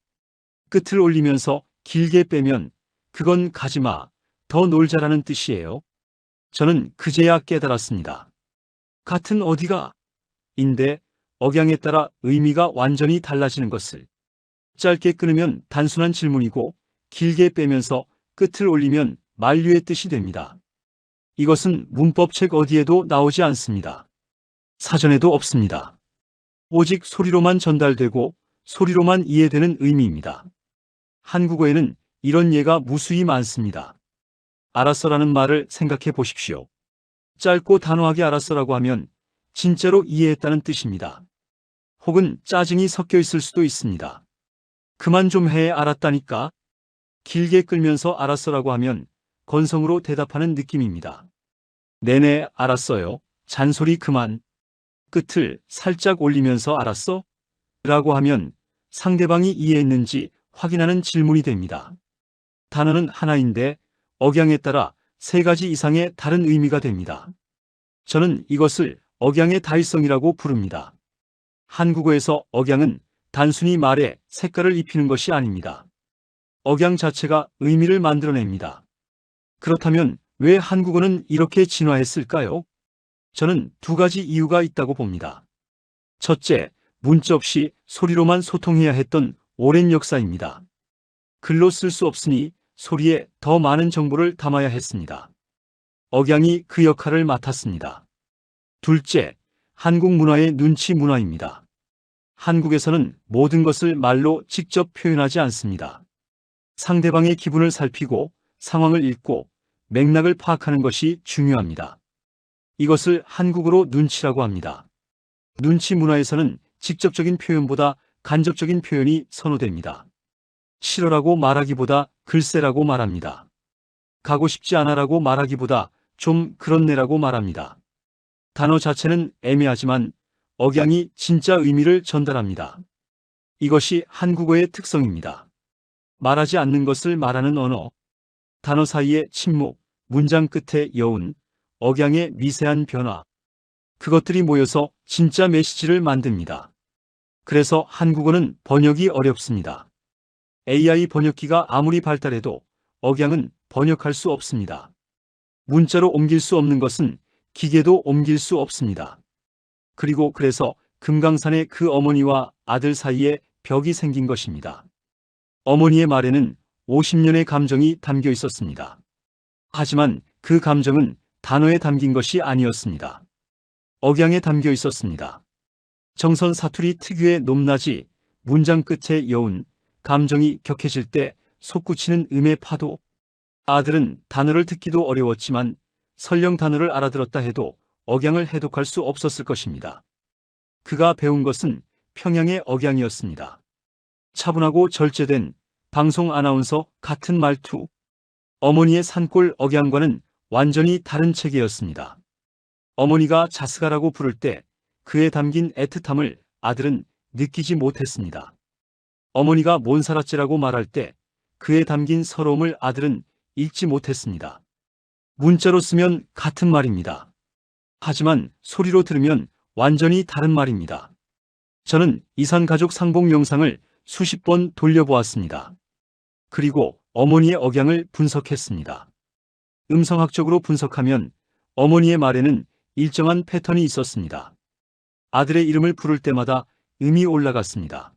끝을 올리면서 길게 빼면 그건 가지마, 더 놀자라는 뜻이에요. 저는 그제야 깨달았습니다. 같은 어디가? 인데 억양에 따라 의미가 완전히 달라지는 것을. 짧게 끊으면 단순한 질문이고 길게 빼면서 끝을 올리면 만류의 뜻이 됩니다. 이것은 문법책 어디에도 나오지 않습니다. 사전에도 없습니다. 오직 소리로만 전달되고 소리로만 이해되는 의미입니다. 한국어에는 이런 예가 무수히 많습니다. 알았어라는 말을 생각해 보십시오. 짧고 단호하게 알았어라고 하면 진짜로 이해했다는 뜻입니다. 혹은 짜증이 섞여 있을 수도 있습니다. 그만 좀 해, 알았다니까. 길게 끌면서 알았어라고 하면 건성으로 대답하는 느낌입니다. 네네, 알았어요. 잔소리 그만. 끝을 살짝 올리면서 알았어? 라고 하면 상대방이 이해했는지 확인하는 질문이 됩니다. 단어는 하나인데 억양에 따라 3가지 이상의 다른 의미가 됩니다. 저는 이것을 억양의 다일성이라고 부릅니다. 한국어에서 억양은 단순히 말에 색깔을 입히는 것이 아닙니다. 억양 자체가 의미를 만들어냅니다. 그렇다면 왜 한국어는 이렇게 진화했을까요? 저는 2가지 이유가 있다고 봅니다. 첫째, 문자 없이 소리로만 소통해야 했던 오랜 역사입니다. 글로 쓸 수 없으니 소리에 더 많은 정보를 담아야 했습니다. 억양이 그 역할을 맡았습니다. 둘째, 한국 문화의 눈치 문화입니다. 한국에서는 모든 것을 말로 직접 표현하지 않습니다. 상대방의 기분을 살피고 상황을 읽고 맥락을 파악하는 것이 중요합니다. 이것을 한국어로 눈치라고 합니다. 눈치 문화에서는 직접적인 표현보다 간접적인 표현이 선호됩니다. 싫어라고 말하기보다 글쎄라고 말합니다. 가고 싶지 않아라고 말하기보다 좀 그렇네라고 말합니다. 단어 자체는 애매하지만 억양이 진짜 의미를 전달합니다. 이것이 한국어의 특성입니다. 말하지 않는 것을 말하는 언어, 단어 사이의 침묵, 문장 끝의 여운, 억양의 미세한 변화, 그것들이 모여서 진짜 메시지를 만듭니다. 그래서 한국어는 번역이 어렵습니다. AI 번역기가 아무리 발달해도 억양은 번역할 수 없습니다. 문자로 옮길 수 없는 것은 기계도 옮길 수 없습니다. 그래서 금강산의 그 어머니와 아들 사이에 벽이 생긴 것입니다. 어머니의 말에는 50년의 감정이 담겨 있었습니다. 하지만 그 감정은 단어에 담긴 것이 아니었습니다. 억양에 담겨 있었습니다. 정선 사투리 특유의 높낮이, 문장 끝의 여운, 감정이 격해질 때 솟구치는 음의 파도. 아들은 단어를 듣기도 어려웠지만 설령 단어를 알아들었다 해도 억양을 해독할 수 없었을 것입니다. 그가 배운 것은 평양의 억양이었습니다. 차분하고 절제된 방송 아나운서 같은 말투. 어머니의 산골 억양과는 완전히 다른 체계였습니다. 어머니가 자스가라고 부를 때 그에 담긴 애틋함을 아들은 느끼지 못했습니다. 어머니가 몬사라째라고 말할 때 그에 담긴 서러움을 아들은 읽지 못했습니다. 문자로 쓰면 같은 말입니다. 하지만 소리로 들으면 완전히 다른 말입니다. 저는 이산가족 상봉 영상을 수십 번 돌려보았습니다. 그리고 어머니의 억양을 분석했습니다. 음성학적으로 분석하면 어머니의 말에는 일정한 패턴이 있었습니다. 아들의 이름을 부를 때마다 음이 올라갔습니다.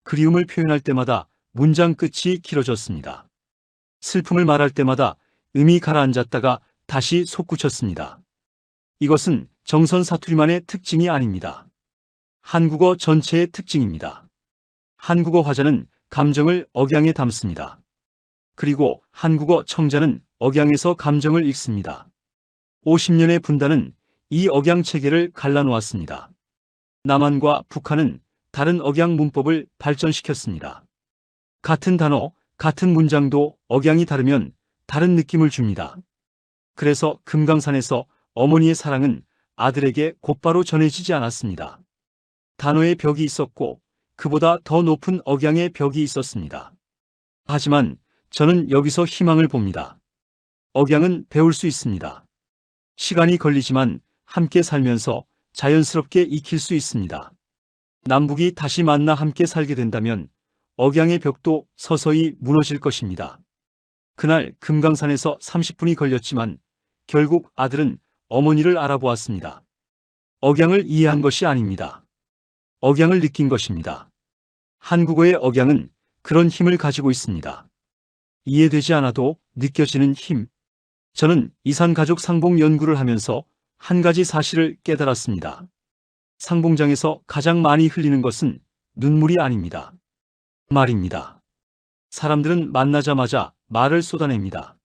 그리움을 표현할 때마다 문장 끝이 길어졌습니다. 슬픔을 말할 때마다 음이 가라앉았다가 다시 솟구쳤습니다. 이것은 정선 사투리만의 특징이 아닙니다. 한국어 전체의 특징입니다. 한국어 화자는 감정을 억양에 담습니다. 그리고 한국어 청자는 억양에서 감정을 읽습니다. 50년의 분단은 이 억양 체계를 갈라놓았습니다. 남한과 북한은 다른 억양 문법을 발전시켰습니다. 같은 단어, 같은 문장도 억양이 다르면 다른 느낌을 줍니다. 그래서 금강산에서 어머니의 사랑은 아들에게 곧바로 전해지지 않았습니다. 단어의 벽이 있었고 그보다 더 높은 억양의 벽이 있었습니다. 하지만 저는 여기서 희망을 봅니다. 억양은 배울 수 있습니다. 시간이 걸리지만 함께 살면서 자연스럽게 익힐 수 있습니다. 남북이 다시 만나 함께 살게 된다면 억양의 벽도 서서히 무너질 것입니다. 그날 금강산에서 30분이 걸렸지만 결국 아들은 어머니를 알아보았습니다. 억양을 이해한 것이 아닙니다. 억양을 느낀 것입니다. 한국어의 억양은 그런 힘을 가지고 있습니다. 이해되지 않아도 느껴지는 힘. 저는 이산가족 상봉 연구를 하면서 한 가지 사실을 깨달았습니다. 상봉장에서 가장 많이 흘리는 것은 눈물이 아닙니다. 말입니다. 사람들은 만나자마자 말을 쏟아냅니다.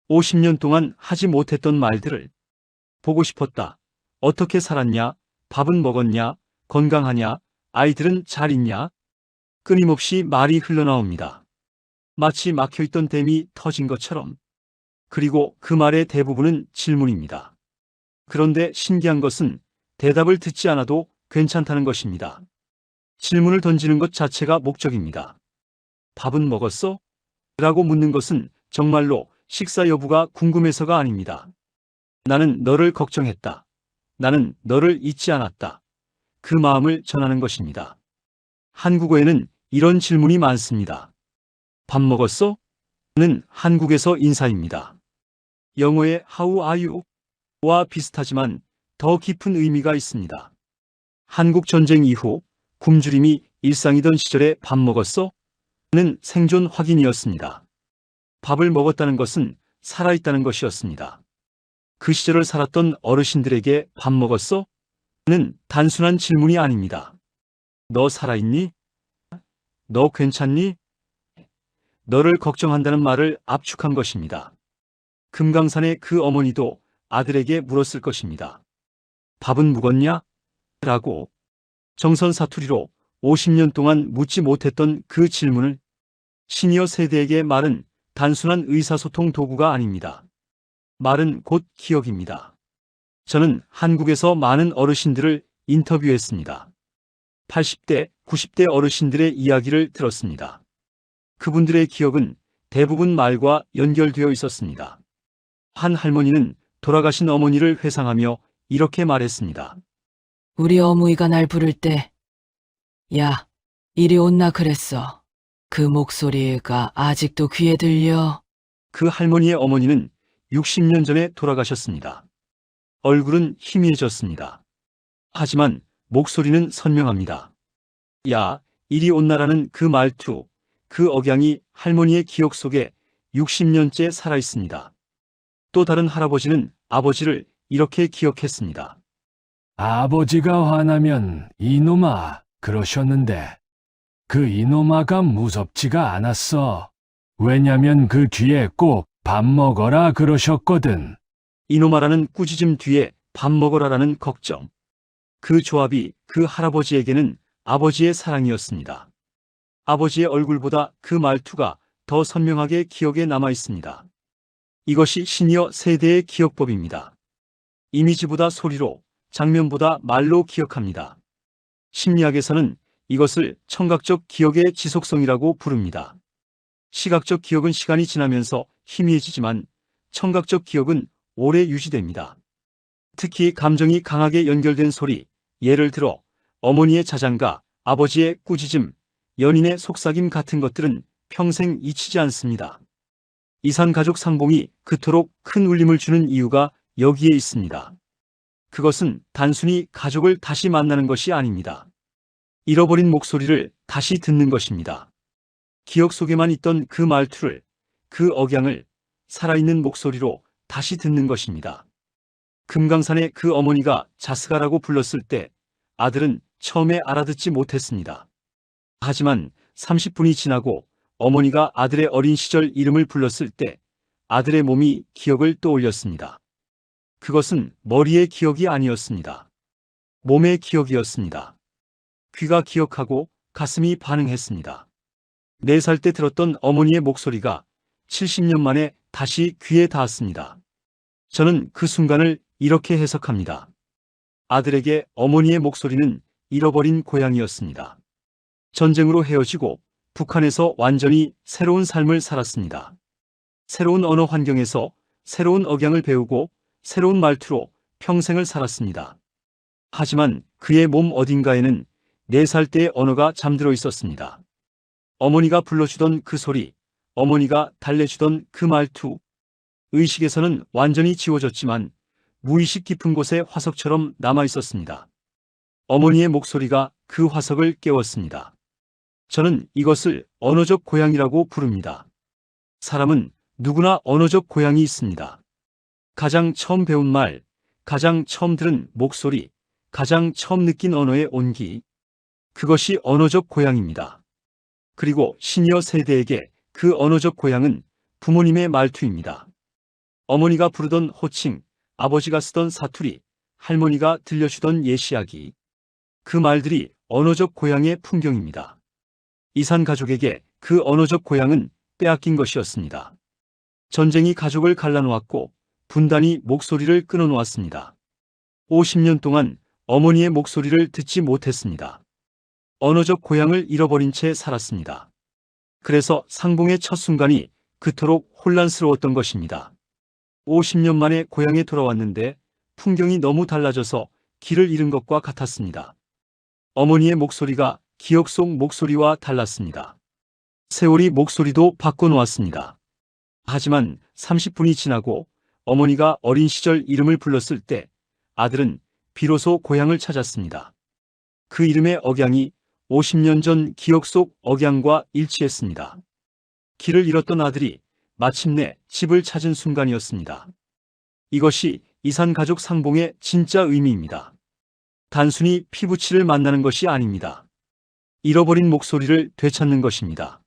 50년 동안 하지 못했던 말들을 보고 싶었다. 어떻게 살았냐? 밥은 먹었냐? 건강하냐? 아이들은 잘 있냐? 끊임없이 말이 흘러나옵니다. 마치 막혀있던 댐이 터진 것처럼. 그리고 그 말의 대부분은 질문입니다. 그런데 신기한 것은 대답을 듣지 않아도 괜찮다는 것입니다. 질문을 던지는 것 자체가 목적입니다. 밥은 먹었어? 라고 묻는 것은 정말로 식사 여부가 궁금해서가 아닙니다. 나는 너를 걱정했다. 나는 너를 잊지 않았다. 그 마음을 전하는 것입니다. 한국어에는 이런 질문이 많습니다. 밥 먹었어? 는 한국에서 인사입니다. 영어의 How are you? 와 비슷하지만 더 깊은 의미가 있습니다. 한국 전쟁 이후 굶주림이 일상이던 시절에 밥 먹었어? 는 생존 확인이었습니다. 밥을 먹었다는 것은 살아있다는 것이었습니다. 그 시절을 살았던 어르신들에게 밥 먹었어? 는 단순한 질문이 아닙니다. 너 살아있니? 너 괜찮니? 너를 걱정한다는 말을 압축한 것입니다. 금강산의 그 어머니도 아들에게 물었을 것입니다. 밥은 묵었냐? 라고 정선 사투리로 50년 동안 묻지 못했던 그 질문을 시니어 세대에게 말은 단순한 의사소통 도구가 아닙니다. 말은 곧 기억입니다. 저는 한국에서 많은 어르신들을 인터뷰했습니다. 80대, 90대 어르신들의 이야기를 들었습니다. 그분들의 기억은 대부분 말과 연결되어 있었습니다. 한 할머니는 돌아가신 어머니를 회상하며 이렇게 말했습니다. 우리 어머니가 날 부를 때, 야, 이리 온나 그랬어. 그 목소리가 아직도 귀에 들려. 그 할머니의 어머니는 60년 전에 돌아가셨습니다. 얼굴은 희미해졌습니다. 하지만 목소리는 선명합니다. 야, 이리 온나라는 그 말투, 그 억양이 할머니의 기억 속에 60년째 살아있습니다. 또 다른 할아버지는 아버지를 이렇게 기억했습니다. 아버지가 화나면 이놈아 그러셨는데 그 이놈아가 무섭지가 않았어. 왜냐면 그 뒤에 꼭 밥 먹어라 그러셨거든. 이놈아라는 꾸짖음 뒤에 밥 먹어라라는 걱정. 그 조합이 그 할아버지에게는 아버지의 사랑이었습니다. 아버지의 얼굴보다 그 말투가 더 선명하게 기억에 남아 있습니다. 이것이 시니어 세대의 기억법입니다. 이미지보다 소리로, 장면보다 말로 기억합니다. 심리학에서는 이것을 청각적 기억의 지속성이라고 부릅니다. 시각적 기억은 시간이 지나면서 희미해지지만 청각적 기억은 오래 유지됩니다. 특히 감정이 강하게 연결된 소리, 예를 들어 어머니의 자장가, 아버지의 꾸짖음, 연인의 속삭임 같은 것들은 평생 잊히지 않습니다. 이산가족 상봉이 그토록 큰 울림을 주는 이유가 여기에 있습니다. 그것은 단순히 가족을 다시 만나는 것이 아닙니다. 잃어버린 목소리를 다시 듣는 것입니다. 기억 속에만 있던 그 말투를, 그 억양을 살아있는 목소리로 다시 듣는 것입니다. 금강산의 그 어머니가 자스가라고 불렀을 때 아들은 처음에 알아듣지 못했습니다. 하지만 30분이 지나고 어머니가 아들의 어린 시절 이름을 불렀을 때 아들의 몸이 기억을 떠올렸습니다. 그것은 머리의 기억이 아니었습니다. 몸의 기억이었습니다. 귀가 기억하고 가슴이 반응했습니다. 4살 때 들었던 어머니의 목소리가 70년 만에 다시 귀에 닿았습니다. 저는 그 순간을 이렇게 해석합니다. 아들에게 어머니의 목소리는 잃어버린 고향이었습니다. 전쟁으로 헤어지고 북한에서 완전히 새로운 삶을 살았습니다. 새로운 언어 환경에서 새로운 억양을 배우고 새로운 말투로 평생을 살았습니다. 하지만 그의 몸 어딘가에는 4살 때의 언어가 잠들어 있었습니다. 어머니가 불러주던 그 소리, 어머니가 달래주던 그 말투. 의식에서는 완전히 지워졌지만 무의식 깊은 곳에 화석처럼 남아 있었습니다. 어머니의 목소리가 그 화석을 깨웠습니다. 저는 이것을 언어적 고향이라고 부릅니다. 사람은 누구나 언어적 고향이 있습니다. 가장 처음 배운 말, 가장 처음 들은 목소리, 가장 처음 느낀 언어의 온기. 그것이 언어적 고향입니다. 그리고 시니어 세대에게 그 언어적 고향은 부모님의 말투입니다. 어머니가 부르던 호칭, 아버지가 쓰던 사투리, 할머니가 들려주던 예시야기. 그 말들이 언어적 고향의 풍경입니다. 이산 가족에게 그 언어적 고향은 빼앗긴 것이었습니다. 전쟁이 가족을 갈라놓았고 분단이 목소리를 끊어놓았습니다. 50년 동안 어머니의 목소리를 듣지 못했습니다. 언어적 고향을 잃어버린 채 살았습니다. 그래서 상봉의 첫 순간이 그토록 혼란스러웠던 것입니다. 50년 만에 고향에 돌아왔는데 풍경이 너무 달라져서 길을 잃은 것과 같았습니다. 어머니의 목소리가 기억 속 목소리와 달랐습니다. 세월이 목소리도 바꿔놓았습니다. 하지만 30분이 지나고 어머니가 어린 시절 이름을 불렀을 때 아들은 비로소 고향을 찾았습니다. 그 이름의 억양이 50년 전 기억 속 억양과 일치했습니다. 길을 잃었던 아들이 마침내 집을 찾은 순간이었습니다. 이것이 이산 가족 상봉의 진짜 의미입니다. 단순히 피부치를 만나는 것이 아닙니다. 잃어버린 목소리를 되찾는 것입니다.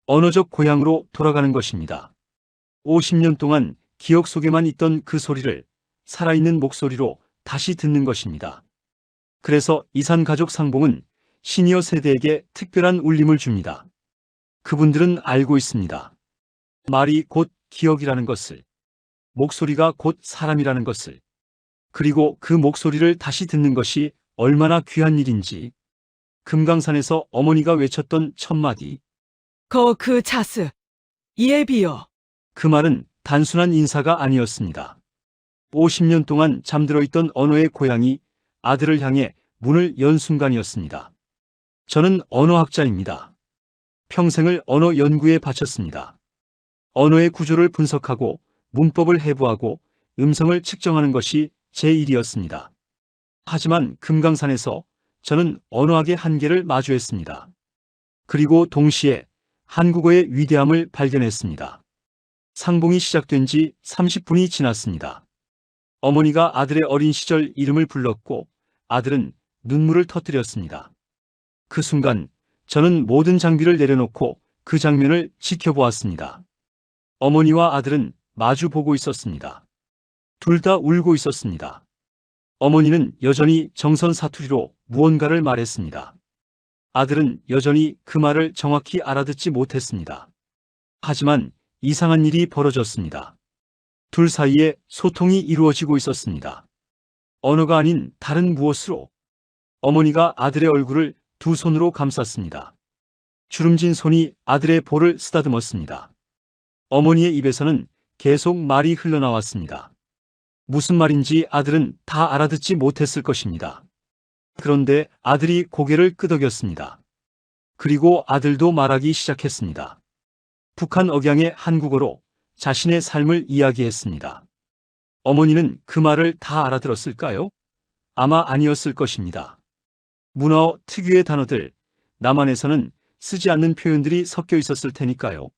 언어적 고향으로 돌아가는 것입니다. 50년 동안 기억 속에만 있던 그 소리를 살아있는 목소리로 다시 듣는 것입니다. 그래서 이산 가족 상봉은 시니어 세대에게 특별한 울림을 줍니다. 그분들은 알고 있습니다. 말이 곧 기억이라는 것을, 목소리가 곧 사람이라는 것을, 그리고 그 목소리를 다시 듣는 것이 얼마나 귀한 일인지. 금강산에서 어머니가 외쳤던 첫마디. 그 차스, 예비여. 그 말은 단순한 인사가 아니었습니다. 50년 동안 잠들어 있던 언어의 고향이 아들을 향해 문을 연 순간이었습니다. 저는 언어학자입니다. 평생을 언어 연구에 바쳤습니다. 언어의 구조를 분석하고 문법을 해부하고 음성을 측정하는 것이 제 일이었습니다. 하지만 금강산에서 저는 언어학의 한계를 마주했습니다. 그리고 동시에 한국어의 위대함을 발견했습니다. 상봉이 시작된 지 30분이 지났습니다. 어머니가 아들의 어린 시절 이름을 불렀고 아들은 눈물을 터뜨렸습니다. 그 순간 저는 모든 장비를 내려놓고 그 장면을 지켜보았습니다. 어머니와 아들은 마주 보고 있었습니다. 둘 다 울고 있었습니다. 어머니는 여전히 정선 사투리로 무언가를 말했습니다. 아들은 여전히 그 말을 정확히 알아듣지 못했습니다. 하지만 이상한 일이 벌어졌습니다. 둘 사이에 소통이 이루어지고 있었습니다. 언어가 아닌 다른 무엇으로. 어머니가 아들의 얼굴을 두 손으로 감쌌습니다. 주름진 손이 아들의 볼을 쓰다듬었습니다. 어머니의 입에서는 계속 말이 흘러나왔습니다. 무슨 말인지 아들은 다 알아듣지 못했을 것입니다. 그런데 아들이 고개를 끄덕였습니다. 그리고 아들도 말하기 시작했습니다. 북한 억양의 한국어로 자신의 삶을 이야기했습니다. 어머니는 그 말을 다 알아들었을까요? 아마 아니었을 것입니다. 문어어 특유의 단어들, 남한에서는 쓰지 않는 표현들이 섞여 있었을 테니까요.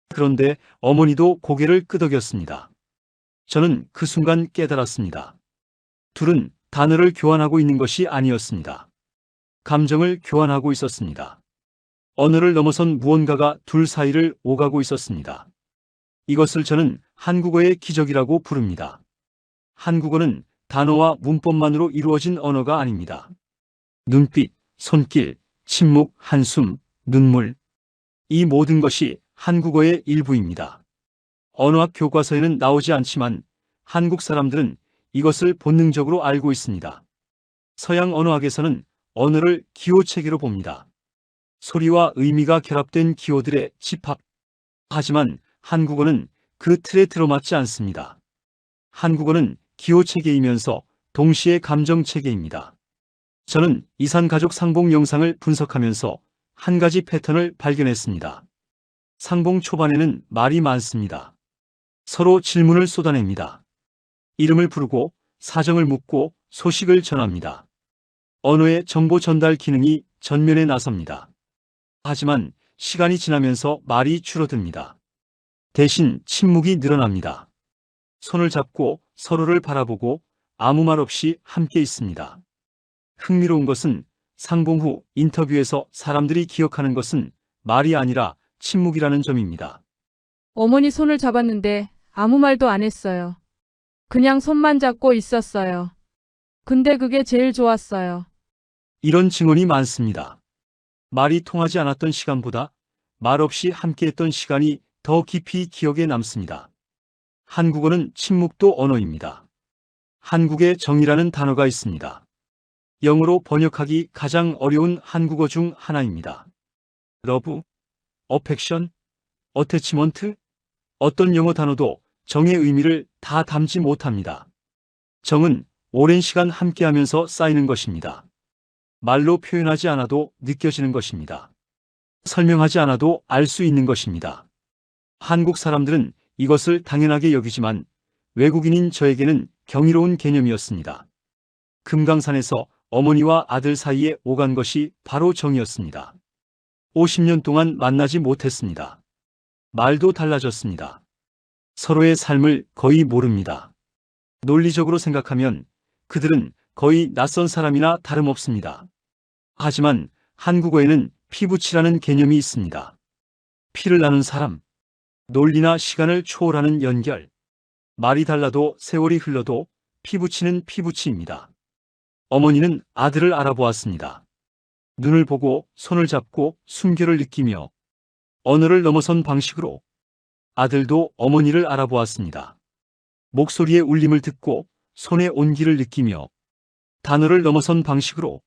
그런데 어머니도 고개를 끄덕였습니다. 저는 그 순간 깨달았습니다. 둘은 단어를 교환하고 있는 것이 아니었습니다. 감정을 교환하고 있었습니다. 언어를 넘어선 무언가가 둘 사이를 오가고 있었습니다. 이것을 저는 한국어의 기적이라고 부릅니다. 한국어는 단어와 문법만으로 이루어진 언어가 아닙니다. 눈빛, 손길, 침묵, 한숨, 눈물. 이 모든 것이 한국어의 일부입니다. 언어학 교과서에는 나오지 않지만 한국 사람들은 이것을 본능적으로 알고 있습니다. 서양 언어학에서는 언어를 기호체계로 봅니다. 소리와 의미가 결합된 기호들의 집합. 하지만 한국어는 그 틀에 들어맞지 않습니다. 한국어는 기호체계이면서 동시에 감정체계입니다. 저는 이산가족 상봉 영상을 분석하면서 한 가지 패턴을 발견했습니다. 상봉 초반에는 말이 많습니다. 서로 질문을 쏟아냅니다. 이름을 부르고 사정을 묻고 소식을 전합니다. 언어의 정보 전달 기능이 전면에 나섭니다. 하지만 시간이 지나면서 말이 줄어듭니다. 대신 침묵이 늘어납니다. 손을 잡고 서로를 바라보고 아무 말 없이 함께 있습니다. 흥미로운 것은 상봉 후 인터뷰에서 사람들이 기억하는 것은 말이 아니라 침묵이라는 점입니다. 어머니 손을 잡았는데 아무 말도 안 했어요. 그냥 손만 잡고 있었어요. 근데 그게 제일 좋았어요. 이런 증언이 많습니다. 말이 통하지 않았던 시간보다 말 없이 함께했던 시간이 더 깊이 기억에 남습니다. 한국어는 침묵도 언어입니다. 한국의 정이라는 단어가 있습니다. 영어로 번역하기 가장 어려운 한국어 중 하나입니다. 러브, 어펙션, 어태치먼트, 어떤 영어 단어도 정의 의미를 다 담지 못합니다. 정은 오랜 시간 함께하면서 쌓이는 것입니다. 말로 표현하지 않아도 느껴지는 것입니다. 설명하지 않아도 알 수 있는 것입니다. 한국 사람들은 이것을 당연하게 여기지만 외국인인 저에게는 경이로운 개념이었습니다. 금강산에서 어머니와 아들 사이에 오간 것이 바로 정이었습니다. 50년 동안 만나지 못했습니다. 말도 달라졌습니다. 서로의 삶을 거의 모릅니다. 논리적으로 생각하면 그들은 거의 낯선 사람이나 다름없습니다. 하지만 한국어에는 피부치라는 개념이 있습니다. 피를 나눈 사람, 논리나 시간을 초월하는 연결. 말이 달라도 세월이 흘러도 피부치는 피부치입니다. 어머니는 아들을 알아보았습니다. 눈을 보고 손을 잡고 숨결을 느끼며 언어를 넘어선 방식으로 아들도 어머니를 알아보았습니다. 목소리의 울림을 듣고 손의 온기를 느끼며 단어를 넘어선 방식으로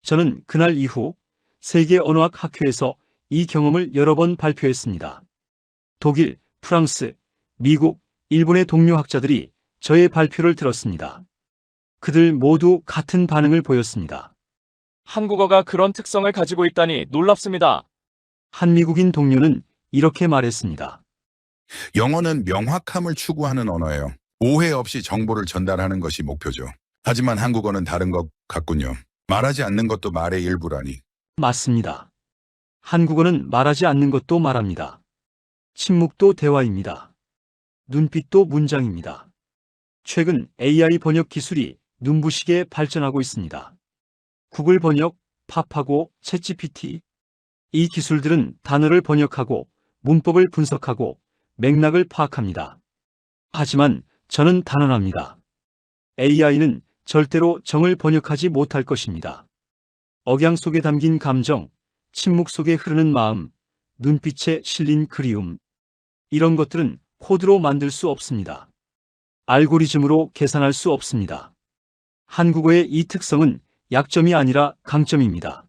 저는 그날 이후 세계 언어학 학회에서 이 경험을 여러 번 발표했습니다. 독일, 프랑스, 미국, 일본의 동료 학자들이 저의 발표를 들었습니다. 그들 모두 같은 반응을 보였습니다. 한국어가 그런 특성을 가지고 있다니 놀랍습니다. 한 미국인 동료는 이렇게 말했습니다. 영어는 명확함을 추구하는 언어예요. 오해 없이 정보를 전달하는 것이 목표죠. 하지만 한국어는 다른 것 같군요. 말하지 않는 것도 말의 일부라니. 맞습니다. 한국어는 말하지 않는 것도 말합니다. 침묵도 대화입니다. 눈빛도 문장입니다. 최근 AI 번역 기술이 눈부시게 발전하고 있습니다. 구글 번역, 팝하고 챗GPT. 이 기술들은 단어를 번역하고 문법을 분석하고 맥락을 파악합니다. 하지만 저는 단언합니다. AI는 절대로 정을 번역하지 못할 것입니다. 억양 속에 담긴 감정, 침묵 속에 흐르는 마음, 눈빛에 실린 그리움. 이런 것들은 코드로 만들 수 없습니다. 알고리즘으로 계산할 수 없습니다. 한국어의 이 특성은 약점이 아니라 강점입니다.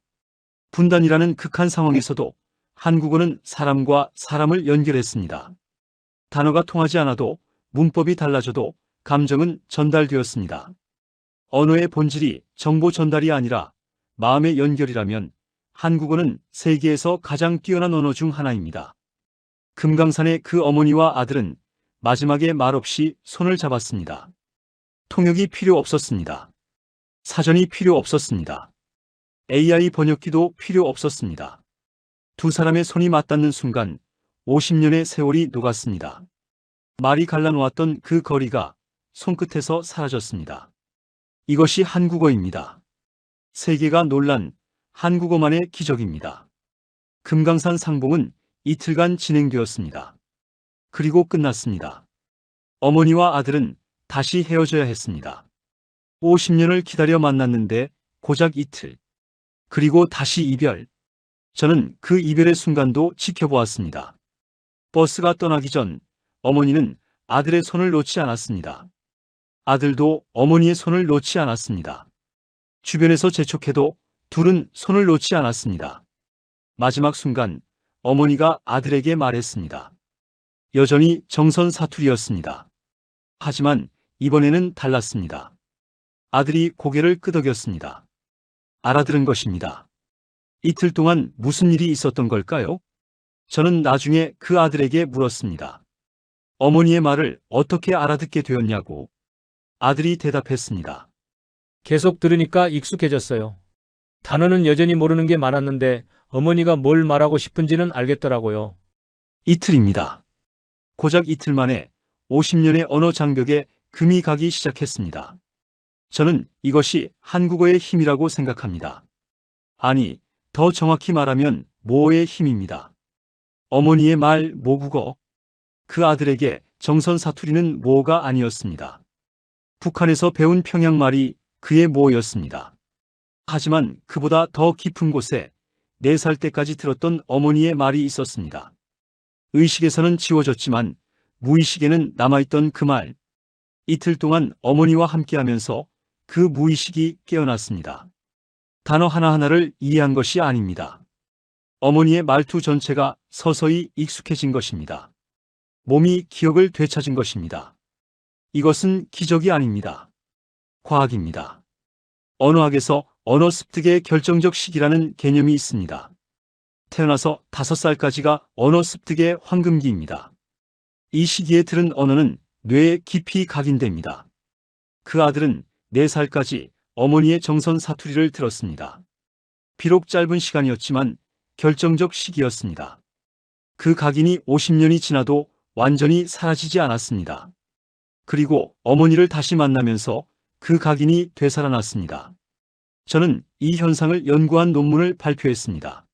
분단이라는 극한 상황에서도 한국어는 사람과 사람을 연결했습니다. 단어가 통하지 않아도 문법이 달라져도 감정은 전달되었습니다. 언어의 본질이 정보 전달이 아니라 마음의 연결이라면 한국어는 세계에서 가장 뛰어난 언어 중 하나입니다. 금강산의 그 어머니와 아들은 마지막에 말없이 손을 잡았습니다. 통역이 필요 없었습니다. 사전이 필요 없었습니다. AI 번역기도 필요 없었습니다. 두 사람의 손이 맞닿는 순간 50년의 세월이 녹았습니다. 말이 갈라놓았던 그 거리가 손끝에서 사라졌습니다. 이것이 한국어입니다. 세계가 놀란 한국어만의 기적입니다. 금강산 상봉은 이틀간 진행되었습니다. 그리고 끝났습니다. 어머니와 아들은 다시 헤어져야 했습니다. 50년을 기다려 만났는데 고작 이틀. 그리고 다시 이별. 저는 그 이별의 순간도 지켜보았습니다. 버스가 떠나기 전 어머니는 아들의 손을 놓지 않았습니다. 아들도 어머니의 손을 놓지 않았습니다. 주변에서 재촉해도 둘은 손을 놓지 않았습니다. 마지막 순간 어머니가 아들에게 말했습니다. 여전히 정선 사투리였습니다. 하지만 이번에는 달랐습니다. 아들이 고개를 끄덕였습니다. 알아들은 것입니다. 이틀 동안 무슨 일이 있었던 걸까요? 저는 나중에 그 아들에게 물었습니다. 어머니의 말을 어떻게 알아듣게 되었냐고. 아들이 대답했습니다. 계속 들으니까 익숙해졌어요. 단어는 여전히 모르는 게 많았는데 어머니가 뭘 말하고 싶은지는 알겠더라고요. 이틀입니다. 고작 이틀 만에 50년의 언어 장벽에 금이 가기 시작했습니다. 저는 이것이 한국어의 힘이라고 생각합니다. 아니, 더 정확히 말하면 모어의 힘입니다. 어머니의 말 모국어. 그 아들에게 정선 사투리는 모어가 아니었습니다. 북한에서 배운 평양말이 그의 모어였습니다. 하지만 그보다 더 깊은 곳에 4살 때까지 들었던 어머니의 말이 있었습니다. 의식에서는 지워졌지만 무의식에는 남아있던 그 말. 이틀 동안 어머니와 함께하면서 그 무의식이 깨어났습니다. 단어 하나하나를 이해한 것이 아닙니다. 어머니의 말투 전체가 서서히 익숙해진 것입니다. 몸이 기억을 되찾은 것입니다. 이것은 기적이 아닙니다. 과학입니다. 언어학에서 언어 습득의 결정적 시기라는 개념이 있습니다. 태어나서 5살까지가 언어 습득의 황금기입니다. 이 시기에 들은 언어는 뇌에 깊이 각인됩니다. 그 아들은 4살까지 어머니의 정선 사투리를 들었습니다. 비록 짧은 시간이었지만 결정적 시기였습니다. 그 각인이 50년이 지나도 완전히 사라지지 않았습니다. 그리고 어머니를 다시 만나면서 그 각인이 되살아났습니다. 저는 이 현상을 연구한 논문을 발표했습니다.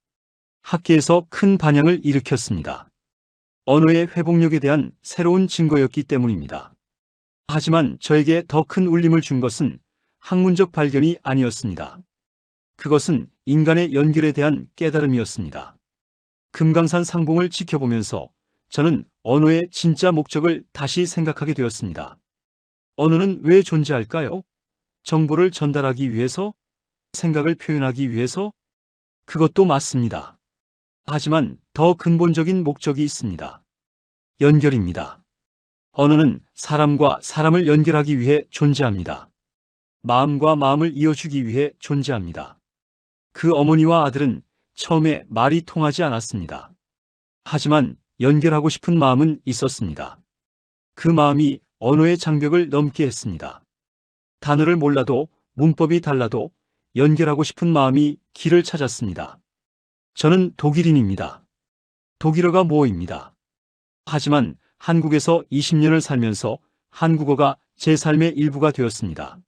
학계에서 큰 반향을 일으켰습니다. 언어의 회복력에 대한 새로운 증거였기 때문입니다. 하지만 저에게 더 큰 울림을 준 것은 학문적 발견이 아니었습니다. 그것은 인간의 연결에 대한 깨달음이었습니다. 금강산 상봉을 지켜보면서 저는 언어의 진짜 목적을 다시 생각하게 되었습니다. 언어는 왜 존재할까요? 정보를 전달하기 위해서? 생각을 표현하기 위해서? 그것도 맞습니다. 하지만 더 근본적인 목적이 있습니다. 연결입니다. 언어는 사람과 사람을 연결하기 위해 존재합니다. 마음과 마음을 이어주기 위해 존재합니다. 그 어머니와 아들은 처음에 말이 통하지 않았습니다. 하지만 연결하고 싶은 마음은 있었습니다. 그 마음이 언어의 장벽을 넘게 했습니다. 단어를 몰라도 문법이 달라도 연결하고 싶은 마음이 길을 찾았습니다. 저는 독일인입니다. 독일어가 모어입니다. 하지만 한국에서 20년을 살면서 한국어가 제 삶의 일부가 되었습니다.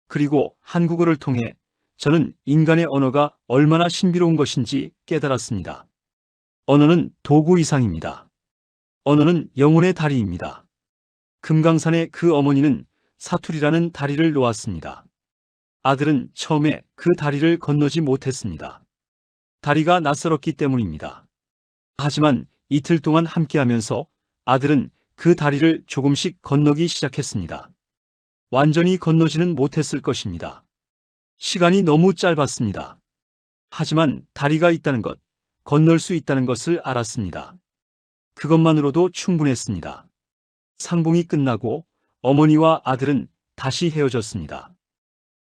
그리고 한국어를 통해 저는 인간의 언어가 얼마나 신비로운 것인지 깨달았습니다. 언어는 도구 이상입니다. 언어는 영혼의 다리입니다. 금강산의 그 어머니는 사투리라는 다리를 놓았습니다. 아들은 처음에 그 다리를 건너지 못했습니다. 다리가 낯설었기 때문입니다. 하지만 이틀 동안 함께하면서 아들은 그 다리를 조금씩 건너기 시작했습니다. 완전히 건너지는 못했을 것입니다. 시간이 너무 짧았습니다. 하지만 다리가 있다는 것, 건널 수 있다는 것을 알았습니다. 그것만으로도 충분했습니다. 상봉이 끝나고 어머니와 아들은 다시 헤어졌습니다.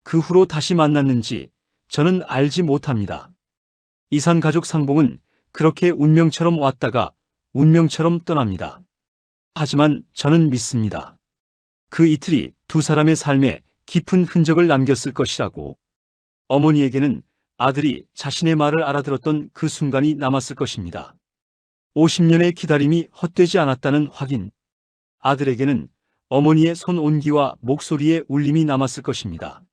그 후로 다시 만났는지 저는 알지 못합니다. 이산가족 상봉은 그렇게 운명처럼 왔다가 운명처럼 떠납니다. 하지만 저는 믿습니다. 그 이틀이 두 사람의 삶에 깊은 흔적을 남겼을 것이라고. 어머니에게는 아들이 자신의 말을 알아들었던 그 순간이 남았을 것입니다. 50년의 기다림이 헛되지 않았다는 확인. 아들에게는 어머니의 손 온기와 목소리의 울림이 남았을 것입니다.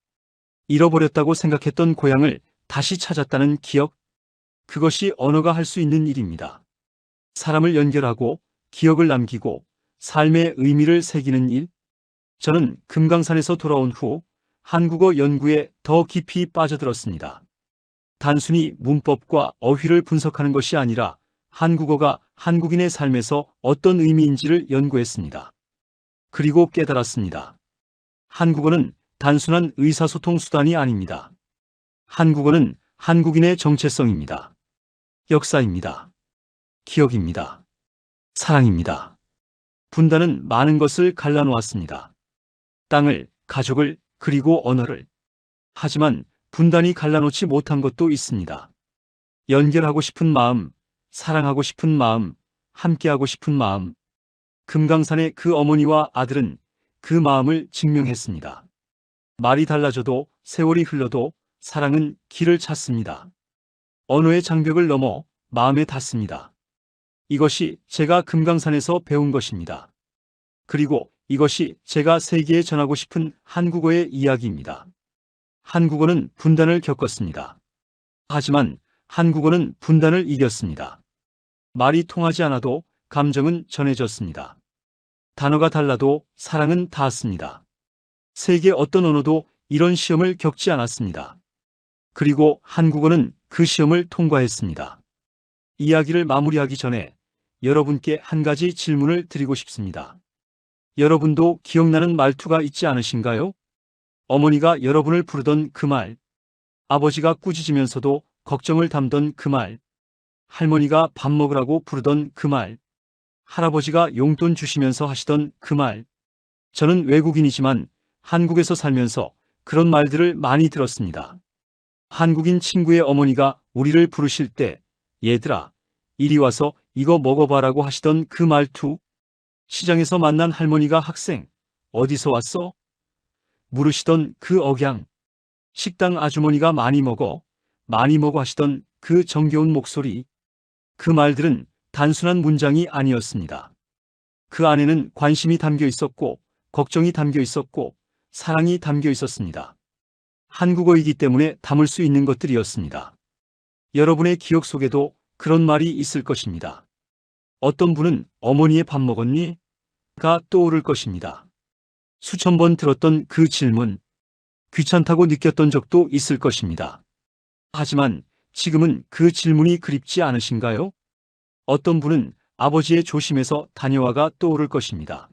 잃어버렸다고 생각했던 고향을 다시 찾았다는 기억. 그것이 언어가 할 수 있는 일입니다. 사람을 연결하고 기억을 남기고 삶의 의미를 새기는 일. 저는 금강산에서 돌아온 후 한국어 연구에 더 깊이 빠져들었습니다. 단순히 문법과 어휘를 분석하는 것이 아니라 한국어가 한국인의 삶에서 어떤 의미인지를 연구했습니다. 그리고 깨달았습니다. 한국어는 단순한 의사소통 수단이 아닙니다. 한국어는 한국인의 정체성입니다. 역사입니다. 기억입니다. 사랑입니다. 분단은 많은 것을 갈라놓았습니다. 땅을, 가족을, 그리고 언어를. 하지만 분단이 갈라놓지 못한 것도 있습니다. 연결하고 싶은 마음, 사랑하고 싶은 마음, 함께하고 싶은 마음. 금강산의 그 어머니와 아들은 그 마음을 증명했습니다. 말이 달라져도 세월이 흘러도 사랑은 길을 찾습니다. 언어의 장벽을 넘어 마음에 닿습니다. 이것이 제가 금강산에서 배운 것입니다. 그리고 이것이 제가 세계에 전하고 싶은 한국어의 이야기입니다. 한국어는 분단을 겪었습니다. 하지만 한국어는 분단을 이겼습니다. 말이 통하지 않아도 감정은 전해졌습니다. 단어가 달라도 사랑은 닿았습니다. 세계 어떤 언어도 이런 시험을 겪지 않았습니다. 그리고 한국어는 그 시험을 통과했습니다. 이야기를 마무리하기 전에 여러분께 한 가지 질문을 드리고 싶습니다. 여러분도 기억나는 말투가 있지 않으신가요? 어머니가 여러분을 부르던 그 말, 아버지가 꾸짖으면서도 걱정을 담던 그 말, 할머니가 밥 먹으라고 부르던 그 말, 할아버지가 용돈 주시면서 하시던 그 말. 저는 외국인이지만 한국에서 살면서 그런 말들을 많이 들었습니다. 한국인 친구의 어머니가 우리를 부르실 때 얘들아, 이리 와서 이거 먹어봐라고 하시던 그 말투. 시장에서 만난 할머니가 학생, 어디서 왔어? 물으시던 그 억양. 식당 아주머니가 많이 먹어 하시던 그 정겨운 목소리. 그 말들은 단순한 문장이 아니었습니다. 그 안에는 관심이 담겨 있었고, 걱정이 담겨 있었고, 사랑이 담겨 있었습니다. 한국어이기 때문에 담을 수 있는 것들이었습니다. 여러분의 기억 속에도 그런 말이 있을 것입니다. 어떤 분은 어머니의 밥 먹었니? 가 떠오를 것입니다. 수천 번 들었던 그 질문, 귀찮다고 느꼈던 적도 있을 것입니다. 하지만 지금은 그 질문이 그립지 않으신가요? 어떤 분은 아버지의 조심해서 다녀와가 떠오를 것입니다.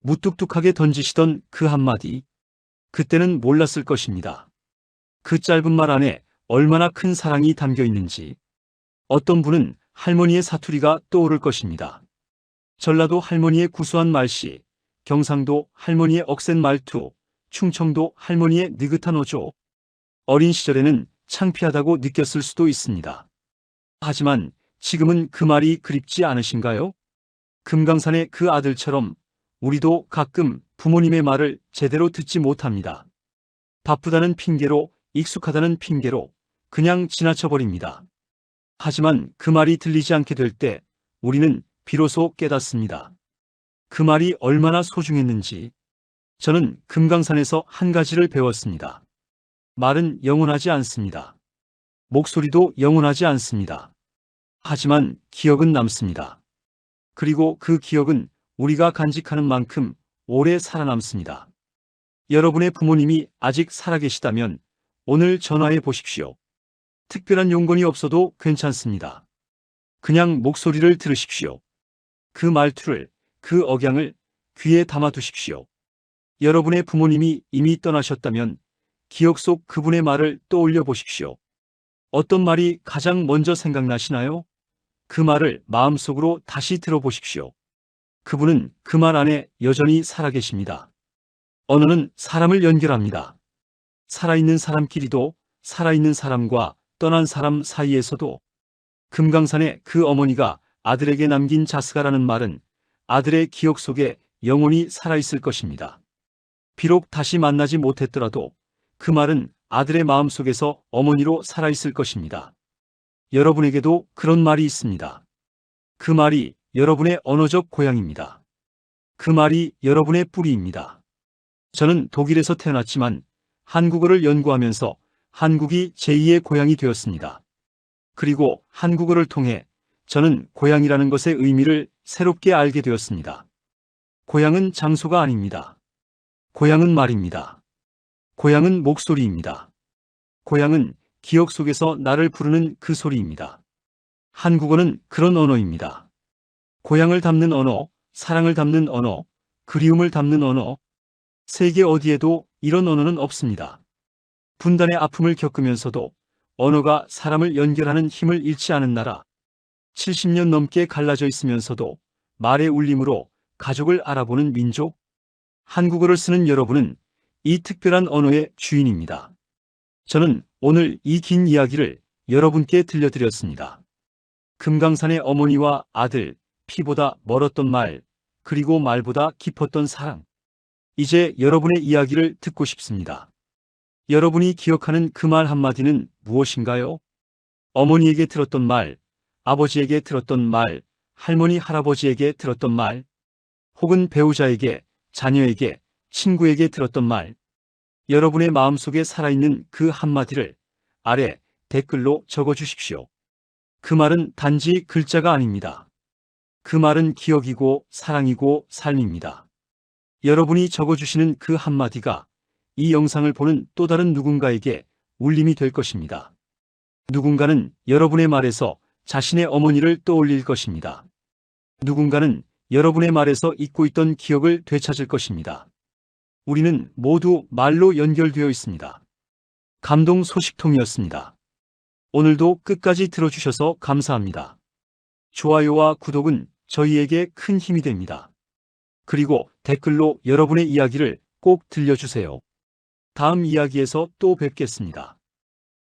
무뚝뚝하게 던지시던 그 한마디, 그때는 몰랐을 것입니다. 그 짧은 말 안에 얼마나 큰 사랑이 담겨 있는지. 어떤 분은 할머니의 사투리가 떠오를 것입니다. 전라도 할머니의 구수한 말씨, 경상도 할머니의 억센 말투, 충청도 할머니의 느긋한 어조. 어린 시절에는 창피하다고 느꼈을 수도 있습니다. 하지만 지금은 그 말이 그립지 않으신가요? 금강산의 그 아들처럼 우리도 가끔 부모님의 말을 제대로 듣지 못합니다. 바쁘다는 핑계로, 익숙하다는 핑계로 그냥 지나쳐버립니다. 하지만 그 말이 들리지 않게 될 때 우리는 비로소 깨닫습니다. 그 말이 얼마나 소중했는지. 저는 금강산에서 한 가지를 배웠습니다. 말은 영원하지 않습니다. 목소리도 영원하지 않습니다. 하지만 기억은 남습니다. 그리고 그 기억은 우리가 간직하는 만큼 오래 살아남습니다. 여러분의 부모님이 아직 살아계시다면 오늘 전화해 보십시오. 특별한 용건이 없어도 괜찮습니다. 그냥 목소리를 들으십시오. 그 말투를, 그 억양을 귀에 담아 두십시오. 여러분의 부모님이 이미 떠나셨다면 기억 속 그분의 말을 떠올려 보십시오. 어떤 말이 가장 먼저 생각나시나요? 그 말을 마음속으로 다시 들어보십시오. 그분은 그 말 안에 여전히 살아계십니다. 언어는 사람을 연결합니다. 살아있는 사람끼리도, 살아있는 사람과 떠난 사람 사이에서도. 금강산의 그 어머니가 아들에게 남긴 자스가라는 말은 아들의 기억 속에 영원히 살아있을 것입니다. 비록 다시 만나지 못했더라도 그 말은 아들의 마음속에서 어머니로 살아있을 것입니다. 여러분에게도 그런 말이 있습니다. 그 말이 여러분의 언어적 고향입니다. 그 말이 여러분의 뿌리입니다. 저는 독일에서 태어났지만 한국어를 연구하면서 한국이 제2의 고향이 되었습니다. 그리고 한국어를 통해 저는 고향이라는 것의 의미를 새롭게 알게 되었습니다. 고향은 장소가 아닙니다. 고향은 말입니다. 고향은 목소리입니다. 고향은 기억 속에서 나를 부르는 그 소리입니다. 한국어는 그런 언어입니다. 고향을 담는 언어, 사랑을 담는 언어, 그리움을 담는 언어. 세계 어디에도 이런 언어는 없습니다. 분단의 아픔을 겪으면서도 언어가 사람을 연결하는 힘을 잃지 않은 나라. 70년 넘게 갈라져 있으면서도 말의 울림으로 가족을 알아보는 민족. 한국어를 쓰는 여러분은 이 특별한 언어의 주인입니다. 저는 오늘 이 긴 이야기를 여러분께 들려드렸습니다. 금강산의 어머니와 아들, 피보다 멀었던 말, 그리고 말보다 깊었던 사랑. 이제 여러분의 이야기를 듣고 싶습니다. 여러분이 기억하는 그 말 한마디는 무엇인가요? 어머니에게 들었던 말, 아버지에게 들었던 말, 할머니, 할아버지에게 들었던 말, 혹은 배우자에게, 자녀에게, 친구에게 들었던 말. 여러분의 마음속에 살아있는 그 한마디를 아래 댓글로 적어 주십시오. 그 말은 단지 글자가 아닙니다. 그 말은 기억이고 사랑이고 삶입니다. 여러분이 적어주시는 그 한마디가 이 영상을 보는 또 다른 누군가에게 울림이 될 것입니다. 누군가는 여러분의 말에서 자신의 어머니를 떠올릴 것입니다. 누군가는 여러분의 말에서 잊고 있던 기억을 되찾을 것입니다. 우리는 모두 말로 연결되어 있습니다. 감동 소식통이었습니다. 오늘도 끝까지 들어주셔서 감사합니다. 좋아요와 구독은 저희에게 큰 힘이 됩니다. 그리고 댓글로 여러분의 이야기를 꼭 들려주세요. 다음 이야기에서 또 뵙겠습니다.